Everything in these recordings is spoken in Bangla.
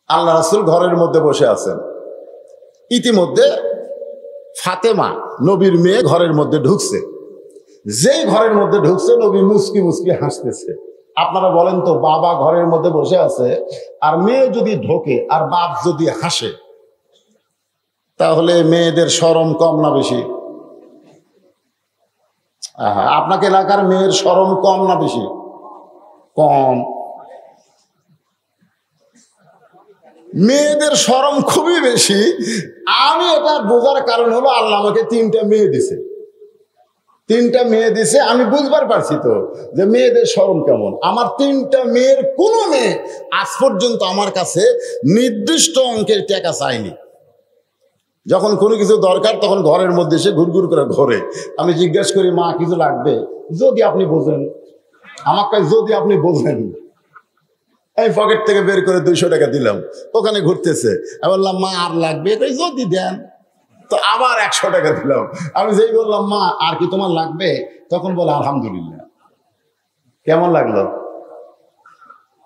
আল্লাহ রাসূল ঘরের মধ্যে বসে আছেন। ইতিমধ্যে ফাতেমা নবীর মেয়ে ঘরের মধ্যে ঢুকছে। যেই ঘরের মধ্যে ঢুকছে নবী মুস্কি মুস্কি হাসতেছে। আপনারা বলেন তো, বাবা ঘরের মধ্যে বসে আছে আর মেয়ে যদি ঢোকে আর বাপ যদি হাসে, তাহলে মেয়েদের শরম কম না বেশি? আপনাকে এলাকার মেয়ের শরম কম না বেশি? কম। মেয়েদের শরম খুবই বেশি। আমি এটা বোঝার কারণ হলো আল্লাহ আমাকে 3টা মেয়ে দিছে। 3টা মেয়ে দিছে, আমি বুঝবার পারছি তো যে মেয়েদের শরম কেমন। আমার 3টা মেয়ের কোনো মেয়ে আজ পর্যন্ত আমার কাছে নির্দিষ্ট অঙ্কের টাকা চায়নি। যখন কোনো কিছু দরকার তখন ঘরের মধ্যে এসে ঘুরঘুর করে ঘরে। আমি জিজ্ঞাসা করি, মা কিছু লাগবে? যদি আপনি বোঝেন। আমার কাছে যদি আপনি বোঝেন। এই পকেট থেকে বের করে 200 টাকা দিলাম, ওখানে ঘুরতেছে। আমি বললাম, মা আর লাগবে? যদি দেন। তো আবার 100 টাকা দিলাম। আমি যেই বললাম, মা আর কি তোমার লাগবে, তখন বলে আলহামদুলিল্লাহ। কেমন লাগলো?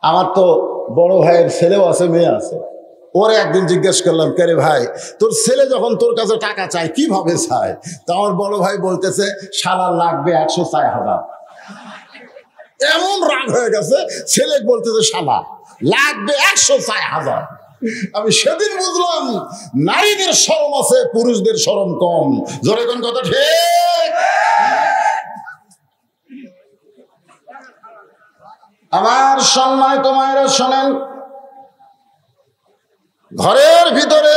আমার তো বড় ভাইয়ের ছেলেও আছে, মেয়ে আছে। ওরে একদিন জিজ্ঞেস করলাম, কে ভাই, তোর ছেলে যখন তোর কাছে টাকা চায় কিভাবে চায়? তো আমার বড় ভাই বলতেছে, শালার লাগবে 104,000। এমন রাগ হয়ে গেছে, ছেলে বলতেছে শালা লাগবে 104,000। আমি সেদিন বুঝলাম নারীদের শরম আছে, পুরুষদের শরম কম। জোরে কোন কথা ঠিক? আমার সম্মানিত মায়েরা শোনেন, ঘরের ভিতরে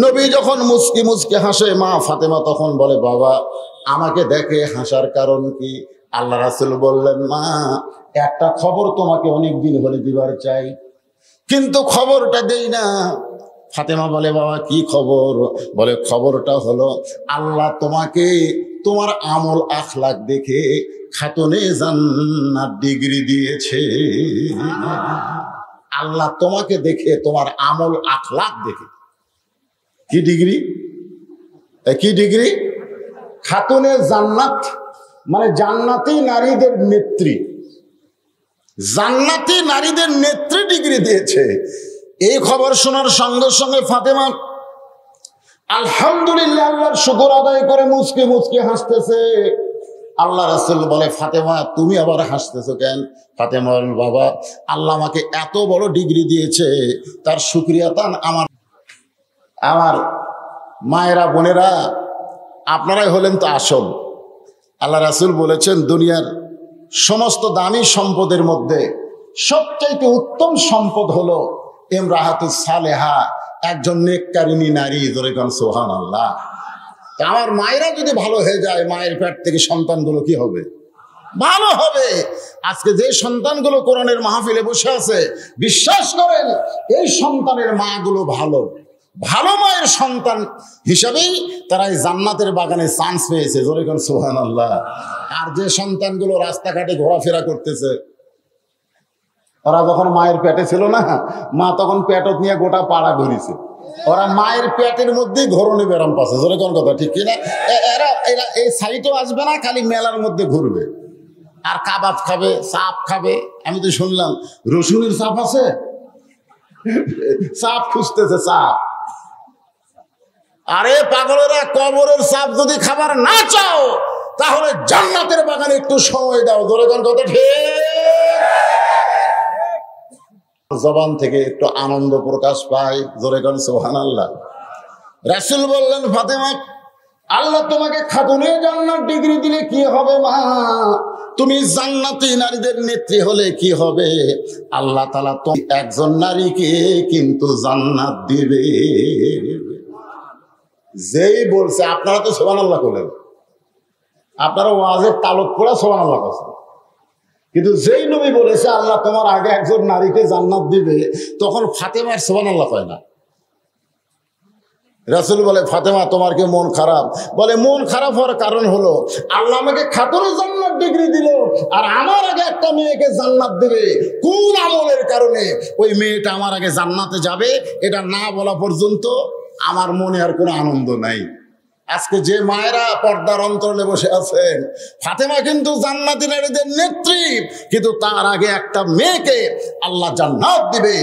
নবী যখন মুস্কি মুস্কি হাসে, মা ফাতেমা তখন বলে, বাবা আমাকে দেখে হাসার কারণ কি? আল্লাহ রাসূল বললেন, মা একটা খবর তোমাকে অনেক দিন হলে দিবার চাই, কিন্তু খবরটা দেই না। ফাতেমা বলে, বাবা কি খবর? বলে, খবরটা হলো আল্লাহ তোমাকে তোমার আমল আখলাক দেখে খাতুনে জান্নাত ডিগ্রি দিয়েছে। আল্লাহ তোমাকে দেখে, তোমার আমল আখলাক দেখে। কি ডিগ্রি? কি ডিগ্রি? খাতুনে জান্নাত, মানে জান্নাতি নারীদের নেত্রী। জান্নাতি নারীদের নেত্রী ডিগ্রি দিয়েছে। এই খবর শোনার সঙ্গে সঙ্গে ফাতেমা আলহামদুলিল্লাহ আল্লাহর শুকর আদায় করে মুচকি মুচকি হাসতেছে। আল্লাহ রাসূল বলে, ফাতেমা তুমি আবার হাসতেছো কেন? ফাতেমা বলে, বাবা আল্লাহ আমাকে এত বড় ডিগ্রি দিয়েছে, তার শুকরিয়া তান আমার মায়েরা বোনেরা আপনারাই হলেন তো আসল। আল্লাহ রাসূল বলেছেন, দুনিয়ার সমস্ত দামি সম্পদের মধ্যে সবচাইতে উত্তম সম্পদ হলো ইমরাহাতুস সালেহা, একজন নেককারিনী নারী। জোরে কোন সুবহানাল্লাহ। আমার মায়েরা যদি ভালো হয়ে যায়, মায়ের পেট থেকে সন্তানগুলো কি হবে? ভালো হবে। আজকে যে সন্তানগুলো কোরআনের মাহফিলে বসে আছে, বিশ্বাস করেন এই সন্তানের মাগুলো ভালো ভালো মায়ের সন্তান হিসাবেই তারা এই জান্নাতের বাগানে চান্স পেয়েছে। জোরে কোন সুবহানাল্লাহ। আর যে সন্তানগুলো রাস্তাঘাটে ঘোরাফেরা করতেছে, ওরা যখন মায়ের পেটে ছিল না, মা তখন পেটত নিয়ে গোটা পাড়া ঘুরিছে। ওরা মায়ের পেটের মধ্যেই ঘরণে ব্যারাম পাচ্ছে। জোরে কোন কথা ঠিক কিনা? এরা এই সাইটেও আসবে না, খালি মেলার মধ্যে ঘুরবে আর কাবাব খাবে, চাপ খাবে। আমি তো শুনলাম রসুনের চাপ আছে, চাপ খুঁজতেছে চাপ। আরে পাগলেরা, কবরের চাপ যদি খাবার না চাও তাহলে জান্নাতের বাগানে একটু সময় দাও। জোরে কোন কথা ঠিক? জবান থেকে একটু আনন্দ প্রকাশ পায়। জোরে কোন সুবহানাল্লাহ। রাসূল বললেন, ফাতেমা আল্লাহ তোমাকে খাতুনে জান্নাত ডিগ্রি দিলে কি হবে মা? তুমি জান্নাতি নারীদের নেত্রী হলে কি হবে? আল্লাহ তাআলা তো একজন নারীকে কিন্তু জান্নাত দিবে। যেই বলছে, আপনারা তো সুবহানাল্লাহ বলেন, আপনারা ওয়াজের তালুক পড়া সুবহানাল্লাহ বলেন, কিন্তু যেই নবী বলেছে আল্লাহ তোমার আগে একজন নারীকে জান্নাত দিবে, তখন ফাতেমার সুবহানাল্লাহ কয় না। রাসূল বলে, ফাতেমা তোমার কি মন খারাপ? বলে, মন খারাপ হওয়ার কারণ হলো আল্লাহ আমাকে খাতুনে জান্নাত ডিগ্রি দিল, আর আমার আগে একটা মেয়েকে জান্নাত দেবে। কোন আমলের কারণে ওই মেয়েটা আমার আগে জান্নাতে যাবে, এটা না বলা পর্যন্ত আমার মনে আর কোনো আনন্দ নাই। আজকে যে মায়েরা পর্দার অন্তরালে বসে আছেন, ফাতেমা কিন্তু জান্নাতি নারীদের নেত্রী, কিন্তু তার আগে একটা মেয়েকে আল্লাহ জান্নাত দিবে।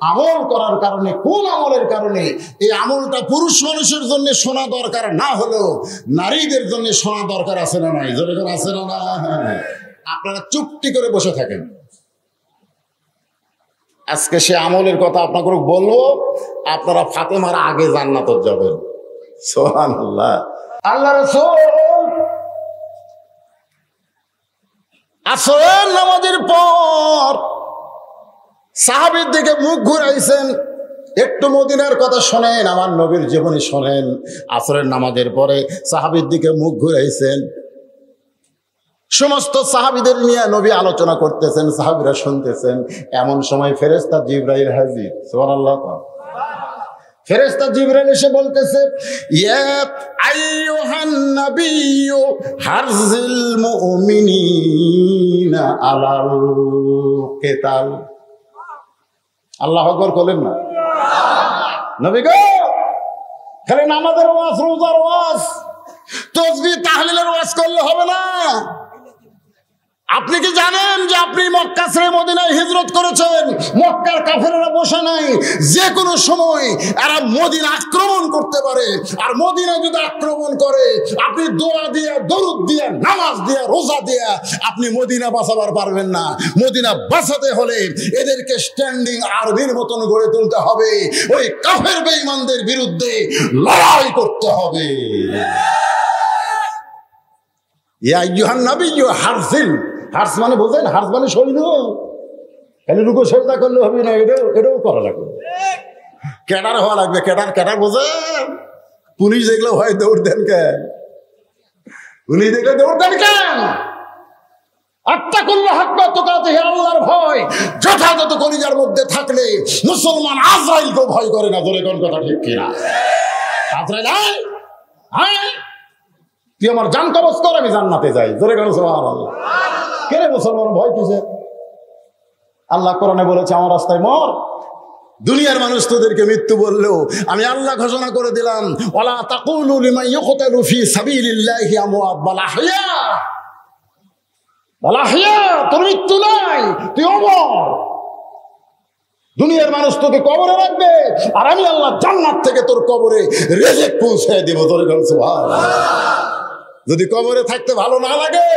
আমল করার কারণে, কোন আমলের কারণে? এই আমলটা পুরুষ মানুষের জন্য শোনা দরকার না হলেও নারীদের জন্য শোনা দরকার আছে না নাই? যেরকম আছে না না? আপনারা চুপটি করে বসে থাকেন। আজকে সে আমলের কথা আপনাকে বলবো, আপনারা ফাতেমার আগে জান্নাতে যাবেন। সুবহানাল্লাহ। আল্লাহ রাসূল আসরের নামাজের পর সাহাবীর দিকে মুখ ঘুরাইছেন। একটু মদিনার কথা শোনেন, আমার নবীর জীবনী শোনেন। আসরের নামাজের পরে সাহাবীর দিকে মুখ ঘুরাইছেন। সমস্ত সাহাবীদের নিয়ে নবী আলোচনা করতেছেন, সাহাবীরা শুনতেছেন। এমন সময় ফেরেশতা জিবরাইল হাজির। সুবহানাল্লাহ। ফেরেশতা জিবরাইল এসে বলতেছে, ইয়া আইয়ুহান নাবিয়্যু হারজিল মুমিনিনা আলাল কিতাল। আল্লাহু আকবার বলেন না? নবী গো, খালি নামাজের ওয়াজ, রোজার ওয়াজ, তাসবিহ তাহলিলের ওয়াজ করলে হবে না। আপনি কি জানেন যে আপনি মক্কা ছেড়ে মদিনায় হিজরত করেছেন? মক্কার কাফেররা বসে নাই, যে কোনো সময় এরা মদিনা আক্রমণ করতে পারে। আর মদিনা যদি আক্রমণ করে, আপনি দোয়া দিয়ে, দরুদ দিয়ে, নামাজ দিয়ে, রোজা দিয়ে আপনি মদিনা বাঁচাবার পারবেন না। মদিনা বাঁচাতে হলে এদেরকে স্ট্যান্ডিং আর্মির মতন গড়ে তুলতে হবে। ওই কাফের বেঈমানদের বিরুদ্ধে লড়াই করতে হবে। ইয়া আইয়ুহান নাবিয়্যু হারজিল, হার্স মানে বোঝেন? হার্স মানে সৈন্য। খালি রুকু সেজদা করলে হবে না, এটাও করা লাগবে। ক্যাডার হওয়া লাগবে। ক্যাডার বোঝেন? পুলিশ দেখলে ভয় দৌড় দেন কেন? পুলিশ দেখলে দৌড় দেন কেন? আত্তাকুল্লাহ হাক্কা তুকাতিহি, আল্লাহর ভয় যথাযথ কলিজার মধ্যে থাকলে মুসলমান আজরাইলকে ভয় করে না। জোরে কোন কথা ঠিক কিনা? আজরাইল হ্যাঁ, তুই আমার জান কবজ কর, আমি জান্নাতে যাই। জোরে কোন সুবহানাল্লাহ। কেন মুসলমান ভয় কিসে? আল্লাহ কোরআনে বলেছে, আমার রাস্তায় মর। দুনিয়ার মানুষ তোদেরকে মৃত্যু বললেও আমি আল্লাহ ঘোষণা করে দিলাম, ওয়ালা তাকুলু লিমান ইউকতালু ফি সাবিলিল্লাহি আমওয়াত বাল আহইয়া। বাল আহইয়া, তোর মৃত্যু নাই, তুই অমর। দুনিয়ার মানুষ তোকে কবরে রাখবে, আর আমি আল্লাহ জান্নাত থেকে তোর কবরে রিজিক পৌঁছে দেব। তোর সুবহানাল্লাহ। যদি কবরে থাকতে ভালো না লাগে,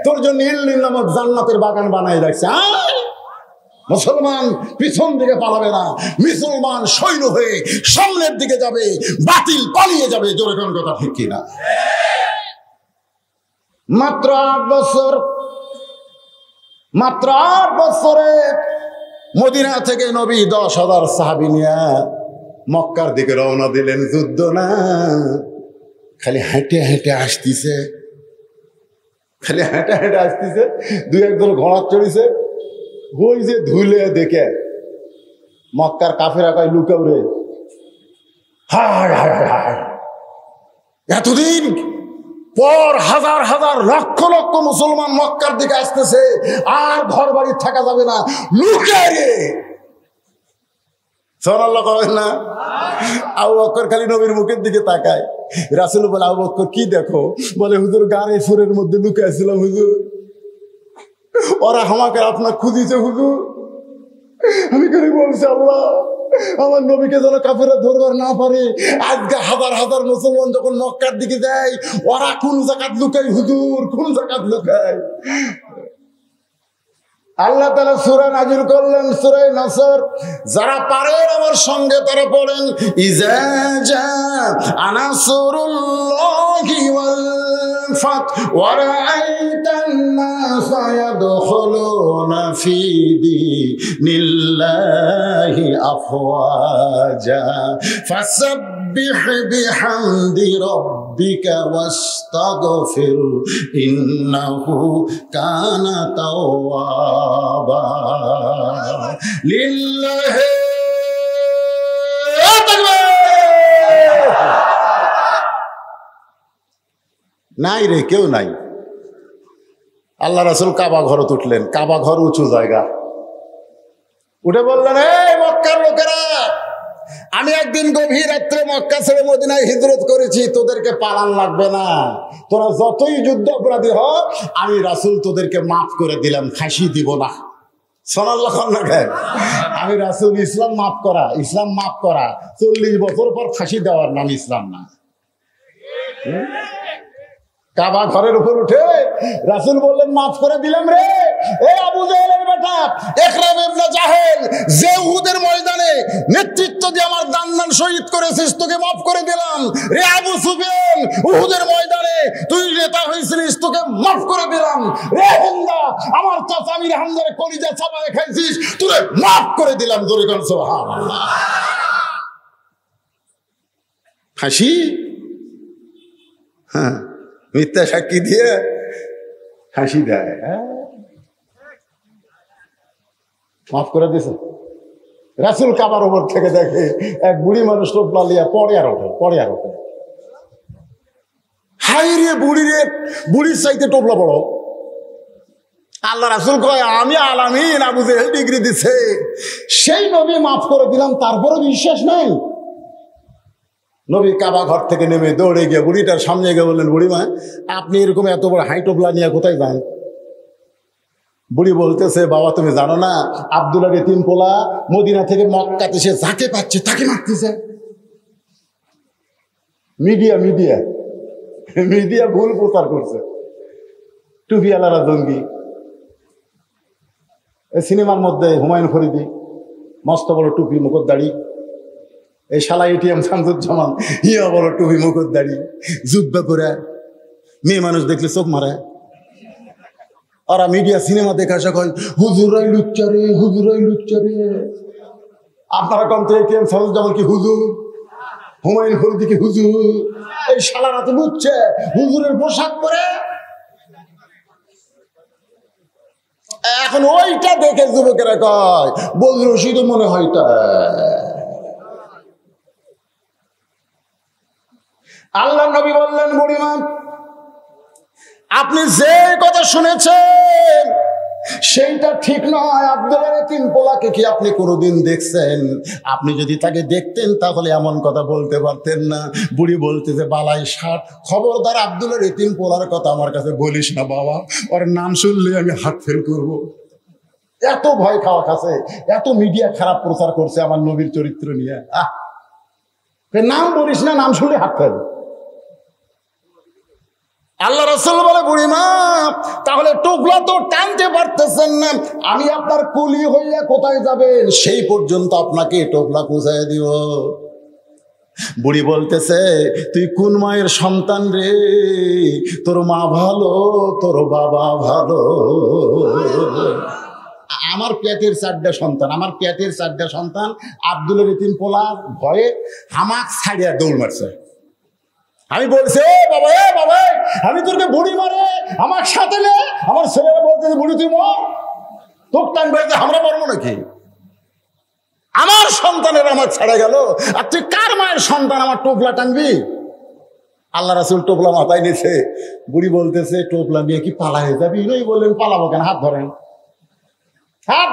তোর জন্য ইল্লিন নামক জান্নাতের বাগান বানাই রাখছে। মুসলমান পিছন দিকে পালাবে না, মুসলমান সৈন্য হয়ে সামনের দিকে যাবে, বাতিল পালিয়ে যাবে। জোরে কোন কথা ঠিক কিনা? মাত্র 8 বছর, মাত্র 8 বছরে মদিনা থেকে নবী 10,000 সাহাবী নিয়ে মক্কার দিকে রওনা দিলেন। যুদ্ধ না, খালি হেঁটে হেঁটে আসতেছে, খালি হেঁটে হেঁটে আসতেছে। 2-1 জন ঘোড়া চড়িছে। ওই যে ধুলে দেখে মক্কার কাফেরা কয়, লুকাও রে। হায় হায় হায়, এতদিন পর হাজার হাজার লক্ষ লক্ষ মুসলমান মক্কার দিকে আসতেছে, আর ঘর বাড়ি থাকা যাবে না, লুকে রে। সুবহানাল্লাহ করেন না? আবু বকর খালি নবীর মুখের দিকে তাকায়। রাসূল বলে, আবু বকর কি দেখো? বলে, হুজুর গাড়ি ফুরের মধ্যে লুকাইছিলাম হুজুর, ওরা আমাকে আপনার খুঁজিছে হুজুর। আমি করে বলছি, আল্লাহ আমার নবীকে যেন কাফেররা ধরবার না পারে। আজকে হাজার হাজার মুসলমান যখন মক্কার দিকে যায়, ওরা কোন জায়গায় লুকায় হুজুর, কোন জায়গায় লুকায়? আল্লাহ তাআলা সূরা নাযিল করলেন, সূরা নাসর। যারা পারেন আমার সঙ্গে তারা পড়েন, ইজা জা নাসরুল্লাহি ওয়াল ফাত ওয়া রাআইতান নাসা ইয়াদখুলুনা ফি দীনিল্লাহি আফওয়াজা ফাসাব্বিহ বিহামদি রাব্বিকা ওয়াস্তাগফির ইন্নাহু কানা তাওয়াবা। লিল্লাহি নাই রে, কেউ নাই। আল্লাহ রাসূল কাবা ঘর উঠলেন। কাবা ঘর উঁচু জায়গা। উঠে বললেন, এই মক্কার লোকেরা, আমি একদিন গভীর রাত্রে মক্কা ছেড়ে মদিনায় হিজরত করেছি, তোদেরকে পালান লাগবে না। তোরা যতই যুদ্ধ অপরাধী হ, আমি রাসূল তোদেরকে মাফ করে দিলাম, ফাঁসি দিব না। সুবহানাল্লাহ। আমি রাসূল, ইসলাম মাফ করা, ইসলাম মাফ করা 40 বছর পর ফাঁসি দেওয়ার নাম ইসলাম না। কাবা ঘরের উপর উঠে রাসূল বললেন মাফ করে দিলাম রে। এ আবু জাহেলের বেটা ইকরাম ইবনে জাহেল, যে উহুদের ময়দানে নেতৃত্ব দিয়ে আমার দান্নান শহীদ করেছিস, তোকে মাফ করে দিলাম রে। আবু সুফিয়ান, উহুদের ময়দানে তুই নেতা হয়েছিস, তোকে মাফ করে দিলাম রে। হিন্দা, আমার চাচা আমির হামজার কলিজা চাপায় খাইছিস, তোকে মাফ করে দিলাম। জোরে কর সুবহানাল্লাহ। হাসি, হ্যাঁ, মিথ্যা সাক্ষী দিয়ে হাসি দেয়। মাফ করে দিছে রাসূল। কাবার ওপর থেকে দেখে এক বুড়ি মানুষ টোপলা লিয়া পরে আর ওঠে। হাই রে বুড়ি রে, বুড়ির চাইতে টোপলা বড়। আল্লাহ রাসূল কয় আমি আলামিন, আবু জেহেল ডিগ্রি দিছে, সেই নবী মাফ করে দিলাম, তারপরে বিশ্বাস নাই। নবী কাবা ঘর থেকে নেমে দৌড়ে গিয়ে বুড়িটার সামনে গিয়ে বললেন, বুড়িমা আপনি এরকম এত বড় হাই টোপলা নিয়ে কোথায় যান? বুড়ি বলতেছে, বাবা তুমি জানো না, আব্দুল্লাহ ইতিম পোলা মদিনা থেকে মক্কাতে সে যাকে পাচ্ছে তাকে মারতেছে। মিডিয়া ভুল প্রচার করছে, টুপিওয়ালারা জঙ্গি। সিনেমার মধ্যে হুমায়ুন ফরিদি মস্ত বড় টুপি মুখর দাড়ি, এই শালা এটিএম শামসুজ্জামান ইয়া বড় টুপি মুখর দাড়ি, জুব্বা করে মেয়ে মানুষ দেখলে চোখ মারে। আর মিডিয়া সিনেমা দেখা আসা কয় হুজুরাই লুচ্চারে, হুজুরাই লুচ্চারে। আপনারা কম তো এটিএম শামসুজ্জামান কি হুজুর, হুমায়ুন ফরিদি কি হুজুর? এই শালারা তো লুচ্ছে, হুজুরের পোশাক পরে। এখন ওইটা দেখে যুবকেরা কয় বজরুল রশিদ মনে হয় তা। আল্লাহ নবী বললেন, বুড়িমা আপনি যে কথা শুনেছেন সেইটা ঠিক নয়। আব্দুল্লাহ ইতিম পোলাকে কি আপনি কোনোদিন দেখছেন? আপনি যদি তাকে দেখতেন তাহলে এমন কথা বলতে পারতেন না। বুড়ি বলতেছে, বালাই ষাট, খবরদার আব্দুল্লাহ ইতিম পোলার কথা আমার কাছে বলিস না বাবা, ওর নাম শুনলে আমি হাত ফেল করব। এত ভয় খাওয়া খাচ্ছে, এত মিডিয়া খারাপ প্রচার করছে আমার নবীর চরিত্র নিয়ে। নাম বলিস না, নাম শুনলে হাত ফেল। আল্লাহ রাসূল বলে, বুড়িমা তাহলে টোপলা তো টানতে পারতেছেন না, আমি আপনার কুলি হইয়া কোথায় যাবেন সেই পর্যন্ত আপনাকে টোপলা পৌঁছায় দিব। বুড়ি বলতেছে, তুই কোন মায়ের সন্তান রে? তোর মা ভালো, তোর বাবা ভালো। আমার পেটের 4টা সন্তান, আমার পেটের 4টা সন্তান আব্দুল্লাহ ইতিম পোলা ভয়ে হামাক ছাড়িয়া দৌড় মারছে। আমি বলছি, বাবা আমি তোকে বুড়ি মারে আমার সাথে নে। আমার ছেলেরা বলতেছে, বুড়ি তুই মর, তোর টান বেড়েছে, আমরা মরবো নাকি? আমার সন্তানের আমার ছেড়ে গেল, আর তুই কার মায়ের সন্তান আমার টোপলা টানবি? আল্লাহ রাসূল টোপলা মাথায় নিছে। বুড়ি বলতেছে, টোপলা নিয়ে কি পালায়ে যাবি? নই বললেন, পালাবো কেন, হাত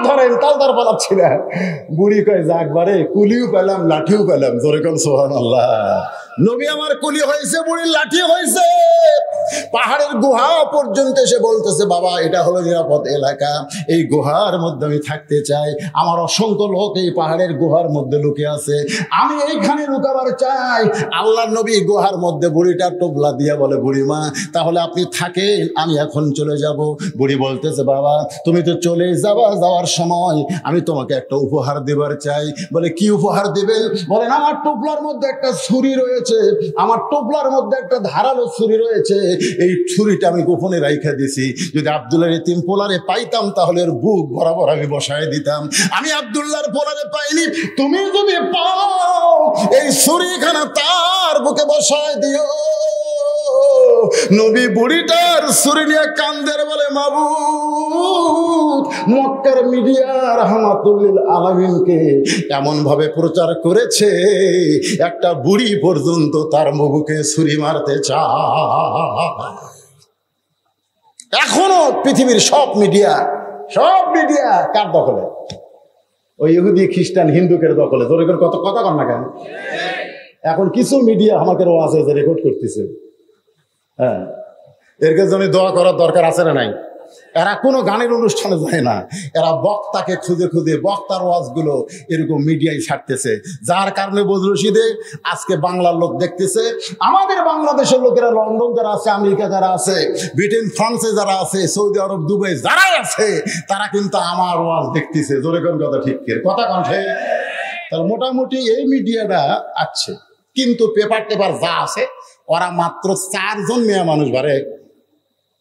ধরেন, তালদার পালাচ্ছি না। বুড়ি কয়, যাকবারে কুলিও পেলাম, লাঠিও পেলাম। জোরে কোন সুবহানাল্লাহ। নবী আমার কুলি হয়েছে, বুড়ির লাঠি হয়েছে। পাহাড়ের গুহা পর্যন্ত এসে বলতেছে, বাবা এটা হলো নিরাপদ এলাকা, এই গুহার মধ্যে আমি থাকতে চাই। আমার অসংখ্য লোক এই পাহাড়ের গুহার মধ্যে লুকে আছে, আমি এইখানে লুকাবার চাই। আল্লাহর নবী গুহার মধ্যে বুড়িটা টোপলা দিয়া বলে, বুড়িমা তাহলে আপনি থাকেন, আমি এখন চলে যাব। বুড়ি বলতেছে, বাবা তুমি তো চলে যাবা, যাওয়ার সময় আমি তোমাকে একটা উপহার দেবার চাই। বলে, কি উপহার দিবেন? বলেন, আমার টোপলার মধ্যে একটা ছুরি রয়েছে, আমার টোপলার মধ্যে একটা ধারালো ছুরি রয়েছে, এই ছুরিটা আমি গোপনে রাইখা দিছি। যদি আব্দুল্লাহ ইতিম পোলারে পাইতাম তাহলে ওর বুক বরাবর আমি বসায় দিতাম। আমি আব্দুল্লাহর পোলারে পাইনি, তুমি যদি পাও এই ছুরিখানা তার বুকে বসায় দিও। নবী বুড়িটার ছুরি নিয়ে কান্দের, বলে, মাবুদ মক্কার মিডিয়া রাহমাতুল লিল আলামিনকে এমন ভাবে প্রচার করেছে, একটা বুড়ি পর্যন্ত তার বুকে ছুরি মারতে চায়। এখনো পৃথিবীর সব মিডিয়া কার দখলে? ওই ইহুদি খ্রিস্টান হিন্দুকের দখলে। তোর কত কথা কর না কেন? এখন কিছু মিডিয়া আমাকে ওয়াজে রেকর্ড করতেছে। হ্যাঁ, এর জন্য দোয়া করার দরকার আছে না নাই? এরা কোনো গানের অনুষ্ঠানে যায় না, এরা বক্তাকে খুঁজে খুঁজে বক্তার ওয়াজগুলো এরকম মিডিয়ায় ছাড়তেছে, যার কারণে বজরশিদে আজকে বাংলার লোক দেখতেছে। আমাদের বাংলাদেশের লোকেরা লন্ডন যারা আছে, আমেরিকা যারা আছে, ব্রিটেন ফ্রান্সে যারা আছে, সৌদি আরব দুবাই যারাই আছে, তারা কিন্তু আমার ওয়াজ দেখতেছে। জোরে কোন কথা, ঠিক কথা কণ্ঠে। তাহলে মোটামুটি এই মিডিয়াটা আছে, কিন্তু পেপার টেপার যা আছে ওরা মাত্র 4 জন মেয়ে মানুষ বারে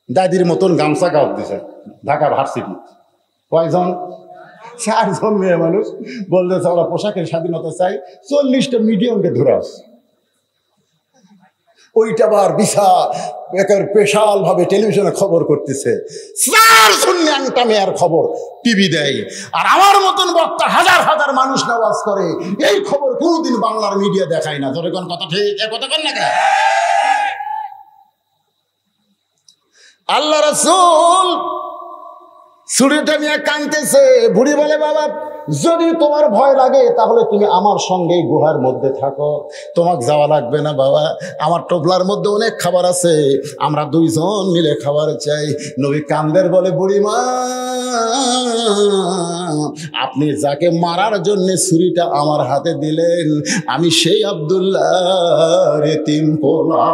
দাদির মতন গামছা গাওয়া দিছে ঢাকা ভার্সিটি। কয়জন? 4 জন মেয়ে মানুষ বলতেছে ওরা পোশাকের স্বাধীনতা চাই। 40টা মিডিয়ামকে ধরে আসছে, ওইটা আবার বিশাল ভাবে টেলিভিশনে খবর করতেছে। 4 জন ন্যাংটা মেয়ের খবর টিভি দেয়, আর আমার মতন বক্তা হাজার হাজার মানুষ নামাজ করে, এই খবর কোনদিন বাংলার মিডিয়া দেখায় না। ধরে কোন কথা ঠিক, কথা কন না কেন? আল্লাহ রাসূল ছুরিটা নিয়ে কাঁদতেছে। বুড়ি বলে, বাবা যদি তোমার ভয় লাগে তাহলে তুমি আমার সঙ্গে গুহার মধ্যে থাকো, তোমাকে যাওয়া লাগবে না বাবা, আমার টোপলার মধ্যে অনেক খাবার আছে, আমরা 2 জন মিলে খাবার চাই। নবী কান্দের বলে, বুড়িমা আপনি যাকে মারার জন্য ছুরিটা আমার হাতে দিলেন, আমি সেই আব্দুল্লাহ এতিম পোলা।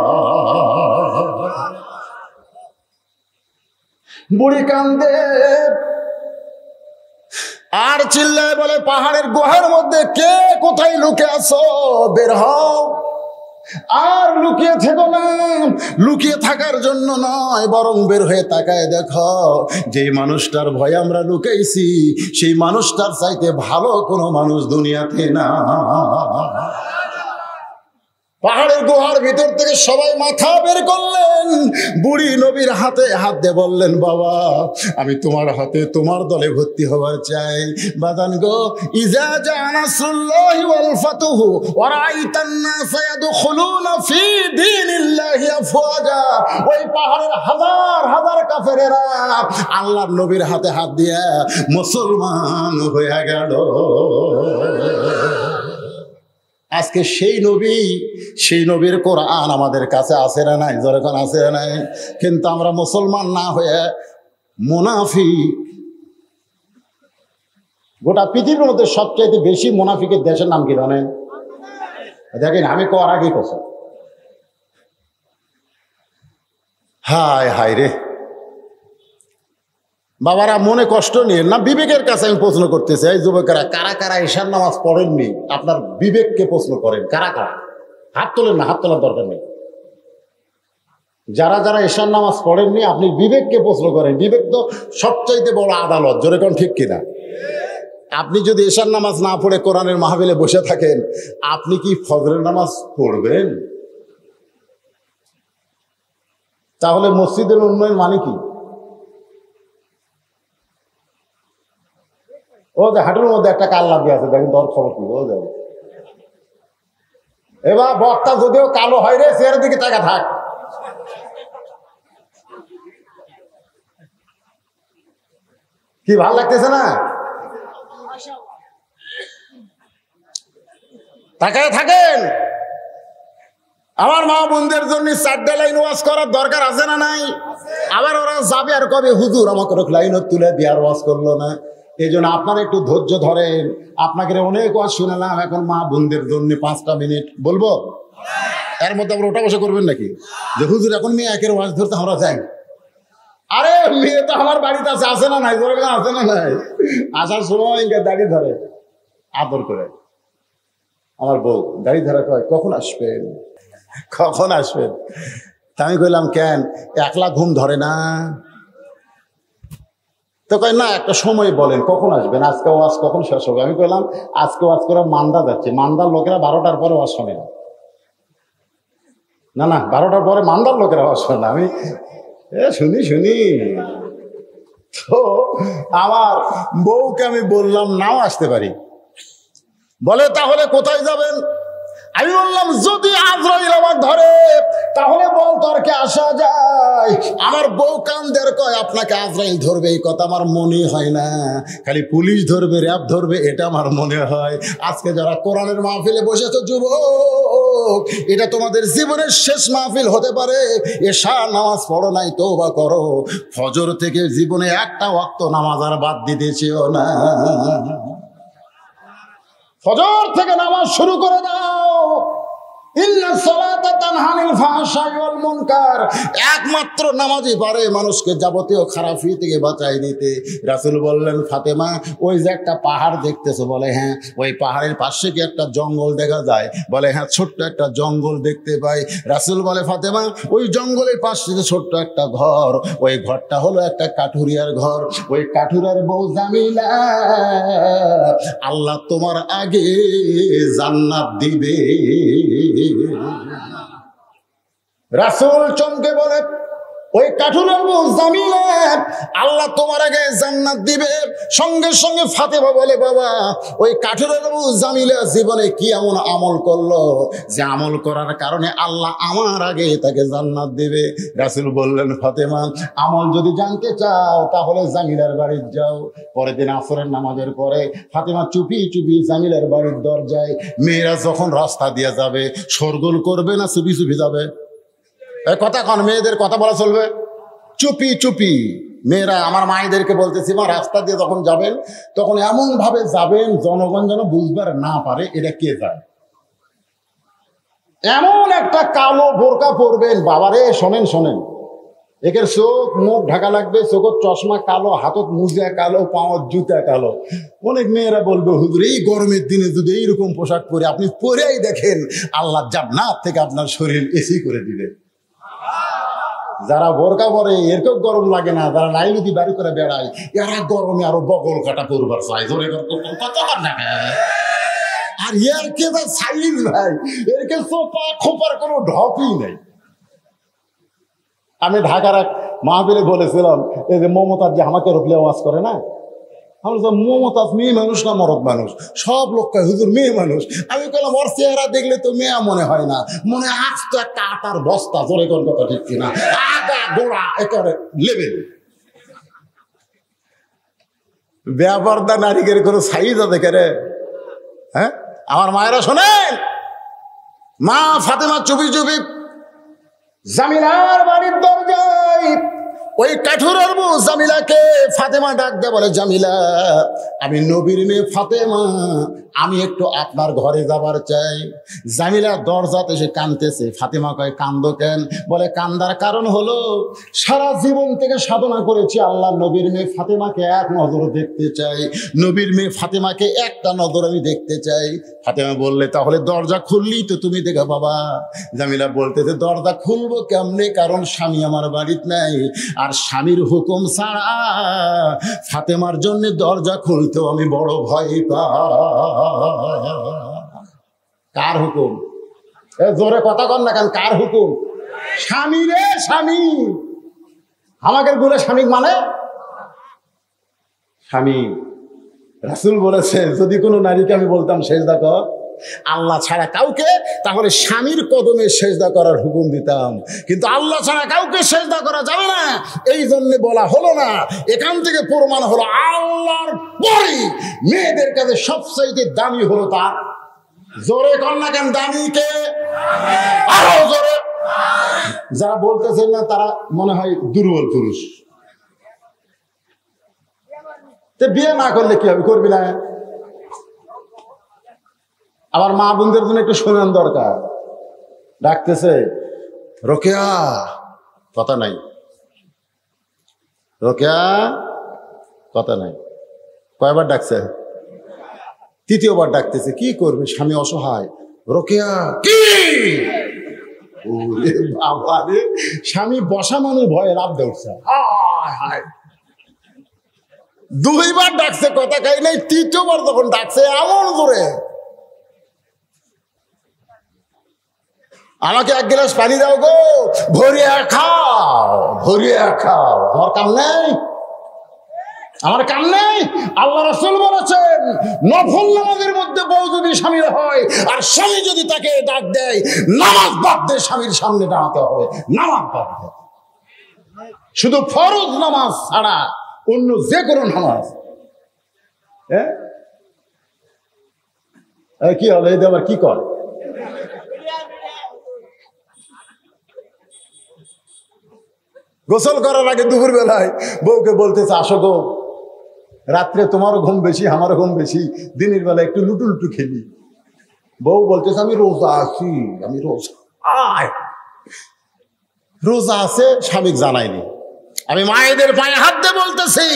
বুড়ি কান্দে আর চিল্লায় বলে, পাহাড়ের গুহার মধ্যে কে কোথায় লুকে আছো, বের হও। আর লুকিয়ে থেকো না, লুকিয়ে থাকার জন্য নয়, বরং বের হয়ে তাকায় দেখো, যে মানুষটার ভয়ে আমরা লুকাইছি সেই মানুষটার চাইতে ভালো কোনো মানুষ দুনিয়াতে না। পাহাড়ের গুহার ভিতর থেকে সবাই মাথা বের করলেন। বুড়ি নবীর হাতে হাত দিয়ে বললেন, বাবা আমি তোমার হাতে তোমার দলে ভর্তি হবার চাই। বাদান গো, ইজা জা নাসরুল্লাহি ওয়াল ফাতহু ওয়া রাআইতান নাসা ইয়াদখুলুনা ফি দীনিল্লাহি আফওয়াজা। ওই পাহাড়ের হাজার হাজার কাফেরেরা আল্লাহর নবীর হাতে হাত দিয়ে মুসলমান হয়ে গেল। আজকে সেই নবীর কোরআন আমাদের কাছে আছে না নাই? যখন আছে না নাই, কিন্তু আমরা মুসলমান না হয়ে মুনাফিক। গোটা পৃথিবীর মধ্যে সবচাইতে বেশি মুনাফিকের দেশের নাম কি জানেন? দেখেন, আমি কর আগে কথা, হায় হায় রে বাবারা, মনে কষ্ট নিয়ে না, বিবেকের কাছে আমি প্রশ্ন করতেছি। এই যুবকেরা, কারা কারা ঈশার নামাজ পড়েননি? আপনার বিবেককে প্রশ্ন করেন, কারা কারা? হাত তোলেন না, হাত তোলার দরকার নেই। যারা যারা ঈশার নামাজ পড়েননি, আপনি বিবেককে প্রশ্ন করেন। বিবেক তো সবচাইতে বড় আদালত, জোরে কোন ঠিক কিনা? আপনি যদি ঈশার নামাজ না পড়ে কোরআনের মাহফিলে বসে থাকেন, আপনি কি ফজরের নামাজ পড়বেন? তাহলে মসজিদের উন্নয়ন মানে কি? ও যে হাঁটুর মধ্যে একটা কাল লাগিয়ে আছে, দেখেন তোর খবর কি? ও যাবে এবার বক্তা যদিও কালো হয় রে, চেয়ারের দিকে টাকা থাক। কি ভাল লাগতেছে না? তাকায় থাকেন। আমার মা বোনদের জন্য 4টে লাইন ওয়াজ করার দরকার আছে না নাই? আবার ওরা যাবে আর কবে, হুজুর আমাকে লাইন তুলে দেওয়ার ওয়াজ করলো না। এই জন্য আপনারা একটু ধৈর্য ধরেন। আপনাকে অনেক ওয়াজ শুনালাম, এখন মা বোনদের জন্য 5টা মিনিট বলবো। এর মধ্যে আবার ওটা বসে করবেন নাকি যে হুজুর এখন মেয়ে একের ওয়াজ ধরতে আমরা যাই? আরে মেয়ে তো আমার বাড়িতে আছে না নাই? আছে না নাই? আসার সময় দাড়ি ধরে আদর করে, আমার বউ দাড়ি ধরা কয়, কখন আসবেন কখন আসবেন? তা আমি কইলাম, কেন একলা ঘুম ধরে না? তো কয় না, একটা সময় বলেন কখন আসবেন, আজকে ওয়াজ কখন শেষ হবে? আমি কইলাম, আজকে ওয়াজ করে মান্দা যাচ্ছে, মান্দার লোকেরা 12টার পরে ওয়াজ শোনে না। না 12টার পরে মান্দার লোকেরা ওয়াজ শোনে না। আমি শুনি। তো আমার বউকে আমি বললাম, নাও আসতে পারি। বলে তাহলে কোথায় যাবেন? আমি বললাম যদি আজরাইল আমার ধরে তাহলে বল তর্কে আসা যায়। আমার বউ কান্দের কয় আপনাকে আজরাইল ধরবে এই কথা আমার মনে হয় না, খালি পুলিশ ধরবে, র্যাব ধরবে, এটা আমার মনে হয়। আজকে যারা কোরআনের মাহফিলে বসেছে যুবক, এটা তোমাদের জীবনের শেষ মাহফিল হতে পারে। এশা নামাজ পড়ো নাই, তওবা করো। ফজর থেকে জীবনে একটা ওয়াক্ত নামাজ আর বাদ দিতেছিও না। ফজর থেকে নামাজ শুরু করে দাও। ইন্নাস সালাতা তানহা আনিল ফাহশাই ওয়াল মুনকার। একমাত্র নামাজই পারে মানুষকে যাবতীয় খারাপি থেকে বাঁচাই দিতে। রাসূল বললেন, ফাতেমা ওই যে একটা পাহাড় দেখতেছো? বলে হ্যাঁ। ওই পাহাড়ের পাশে কি একটা জঙ্গল দেখা যায়? বলে হ্যাঁ, ছোট্ট একটা জঙ্গল দেখতে পাই। রাসূল বলে, ফাতেমা ওই জঙ্গলের পাশে যে ছোট্ট একটা ঘর, ওই ঘরটা হলো একটা কাঠুরিয়ার ঘর। ওই কাঠুরিয়ার বউ জামিলা আল্লাহ তোমার আগে জান্নাত দিবে। রাসূল চমকে বলে, ওই কাঠুরের বউ জামিলা আল্লাহ তোমার আগে জান্নাত দিবে। সঙ্গে সঙ্গে ফাতেমা বলে, বাবা ওই কাঠুরের বউ জামিলা জীবনে কি এমন আমল করলো যে আমল করার কারণে আল্লাহ আমার আগে তাকে জান্নাত দিবে? রাসূল বললেন, ফাতেমা আমল যদি জানতে চাও তাহলে জামিলার বাড়ি যাও। পরের দিন আসরের নামাজের পরে ফাতেমা চুপি চুপি জামিলার বাড়ির দরজায়, মেয়েরা যখন রাস্তা দিয়ে যাবে শোরগোল করবে না চুপি চুপি যাবে? কথা কন, মেয়েদের কথা বলা চলবে? চুপি চুপি। মেয়েরা, আমার মায়েদেরকে বলতেছি, মা রাস্তা দিয়ে যখন যাবেন তখন এমন ভাবে যাবেন জনগণ যেন বুঝবার না পারে এটা কে যায়। এমন একটা কালো বোরকা পরবেন, বাবারে শোনেন শোনেন, একের চোখ মুখ ঢাকা লাগবে, চোখের চশমা কালো, হাতত মুজা কালো, পাওয়ার জুতা কালো। অনেক মেয়েরা বলবে, হুজুর এই গরমের দিনে যদি এইরকম পোশাক পরে আপনি পরেই দেখেন আল্লাহ জান্নাত থেকে আপনার শরীর এসি করে দিবে। যারা বোরকা পরে এরকম গরম লাগে না, যারা নাইলুতি বাড়ি করে বেড়ায় এরা গরমে আরো বগল কাটা করবার চাই। আর এর কে সাইজ ভাই, এর কে সোপা খোপার কোনো ঢপই নেই। আমি ঢাকার এক মাহফিলে বলেছিলাম, এই যে মমতাজ যে আমাকে রুকলে আওয়াজ করে না, আমরা মমতাজ মেয়ে মানুষ না মরদ মানুষ? সব লোক কয় হুজুর মেয়ে মানুষ। আমি বললাম, ওর চেহারা দেখলে তো মেয়ে মনে হয় না, মনে আজ তো একটা আটার বস্তা। জোরে কোন কথা ঠিক কিনা? আগা গোড়া একেবারে লেভেল। ব্যাপারদা নারীদের কোনো সাইজ দেখে রে? হ্যাঁ, আমার মায়েরা শোনেন, মা ফাতেমা চুপি চুপি জামিলার বাড়ির দরজায় ওই কাঠুরের বউ জামিলাকে ফাতেমা ডাক দেয়, বলে, জামিলা আমি নবীর মেয়ে ফাতেমা, আমি একটু আপনার ঘরে যাবার চাই। জামিলা দরজাতে এসে কাঁদতেছে। ফাতেমা কয়, কান্দো কেন? বলে, কান্দার কারণ হলো সারা জীবন থেকে সাধনা করেছি আল্লাহ নবীর মেয়ে ফাতেমাকে এক নজর দেখতে চাই, নবীর মেয়ে ফাতেমাকে একটা নজর আমি দেখতে চাই। ফাতেমা বললে, তাহলে দরজা খুললি তো তুমি দেখো বাবা। জামিলা বলতেছে, দরজা খুলবো কেমনে, কারণ স্বামী আমার বাড়িতে নাই, আর স্বামীর হুকুম ছাড়া ফাতেমার জন্য দরজা খুলতেও আমি বড় ভয় পাই। কার হুকুম? জোরে কথা কন না কেন? কার হুকুম? স্বামী রে, স্বামী। আমাদের গুলো স্বামী মানে স্বামী। রাসূল বলেছে, যদি কোনো নারীকে আমি বলতাম সেজদা কর আল্লাহ ছাড়া কাউকে, তাহলে স্বামীর কদমে সেজদা করার হুকুম দিতাম, কিন্তু আল্লাহ ছাড়া কাউকে সেজদা করা যাবে না, এই জন্য বলা হলো না। এখান থেকে প্রমাণ হলো আল্লাহর পরে মেয়েদের কাছে সবচাইতে দামি হলো তার। জোরে কর না কেন? দামি কে? আরো জোরে। যারা বলতেছেন না তারা মনে হয় দুর্বল পুরুষ। বিয়ে না করলে কি হবে? করবি না? আবার মা বোনদের জন্য একটু শোনান দরকার। ডাকতেছে, রোকেয়া, কথা নাই। রোকেয়া, কথা নাই। কয়বার ডাকছে? তৃতীয়বার ডাকতেছে। কি করবে? স্বামী অসহায়। রোকেয়া, কি? বাবা রে, স্বামী বসা মানুষ ভয়ে লাভ দেউছে। দুইবার ডাকছে, কথা খাই নাই। তৃতীয়বার যখন ডাকছে এমন জোরে, আমাকে এক গ্লাস পানি দাও গো, ভরিয়া খাও, ভরিয়া খাও। আমার কাম নেই। আমার কান নেই? আল্লাহ রাসূল বলেছেন নফল নামাজের মধ্যে বউ যদি শামিল হয় আর স্বামী যদি তাকে ডাক দেয়, নামাজ বাদ দিয়ে স্বামীর সামনে দাঁড়াতে হবে, নামাজ বাদ দিয়ে। শুধু ফরজ নামাজ ছাড়া অন্য যে কোনো নামাজ। হ্যাঁ, কি হলো? এই আবার কি করে? গোসল করার আগে দুপুর বেলায় বউকে বলতেছে, আসো গো, রাত্রে তোমারও ঘুম বেশি, আমারও ঘুম বেশি, দিনের বেলা একটু লুটু লুটু খেলি। বউ বলতেছে, আমি রোজা আছি, আমি রোজা। রোজা আছে, স্বামী জানায়নি। আমি মায়েদের পায়ে হাত দিয়ে বলতেছি,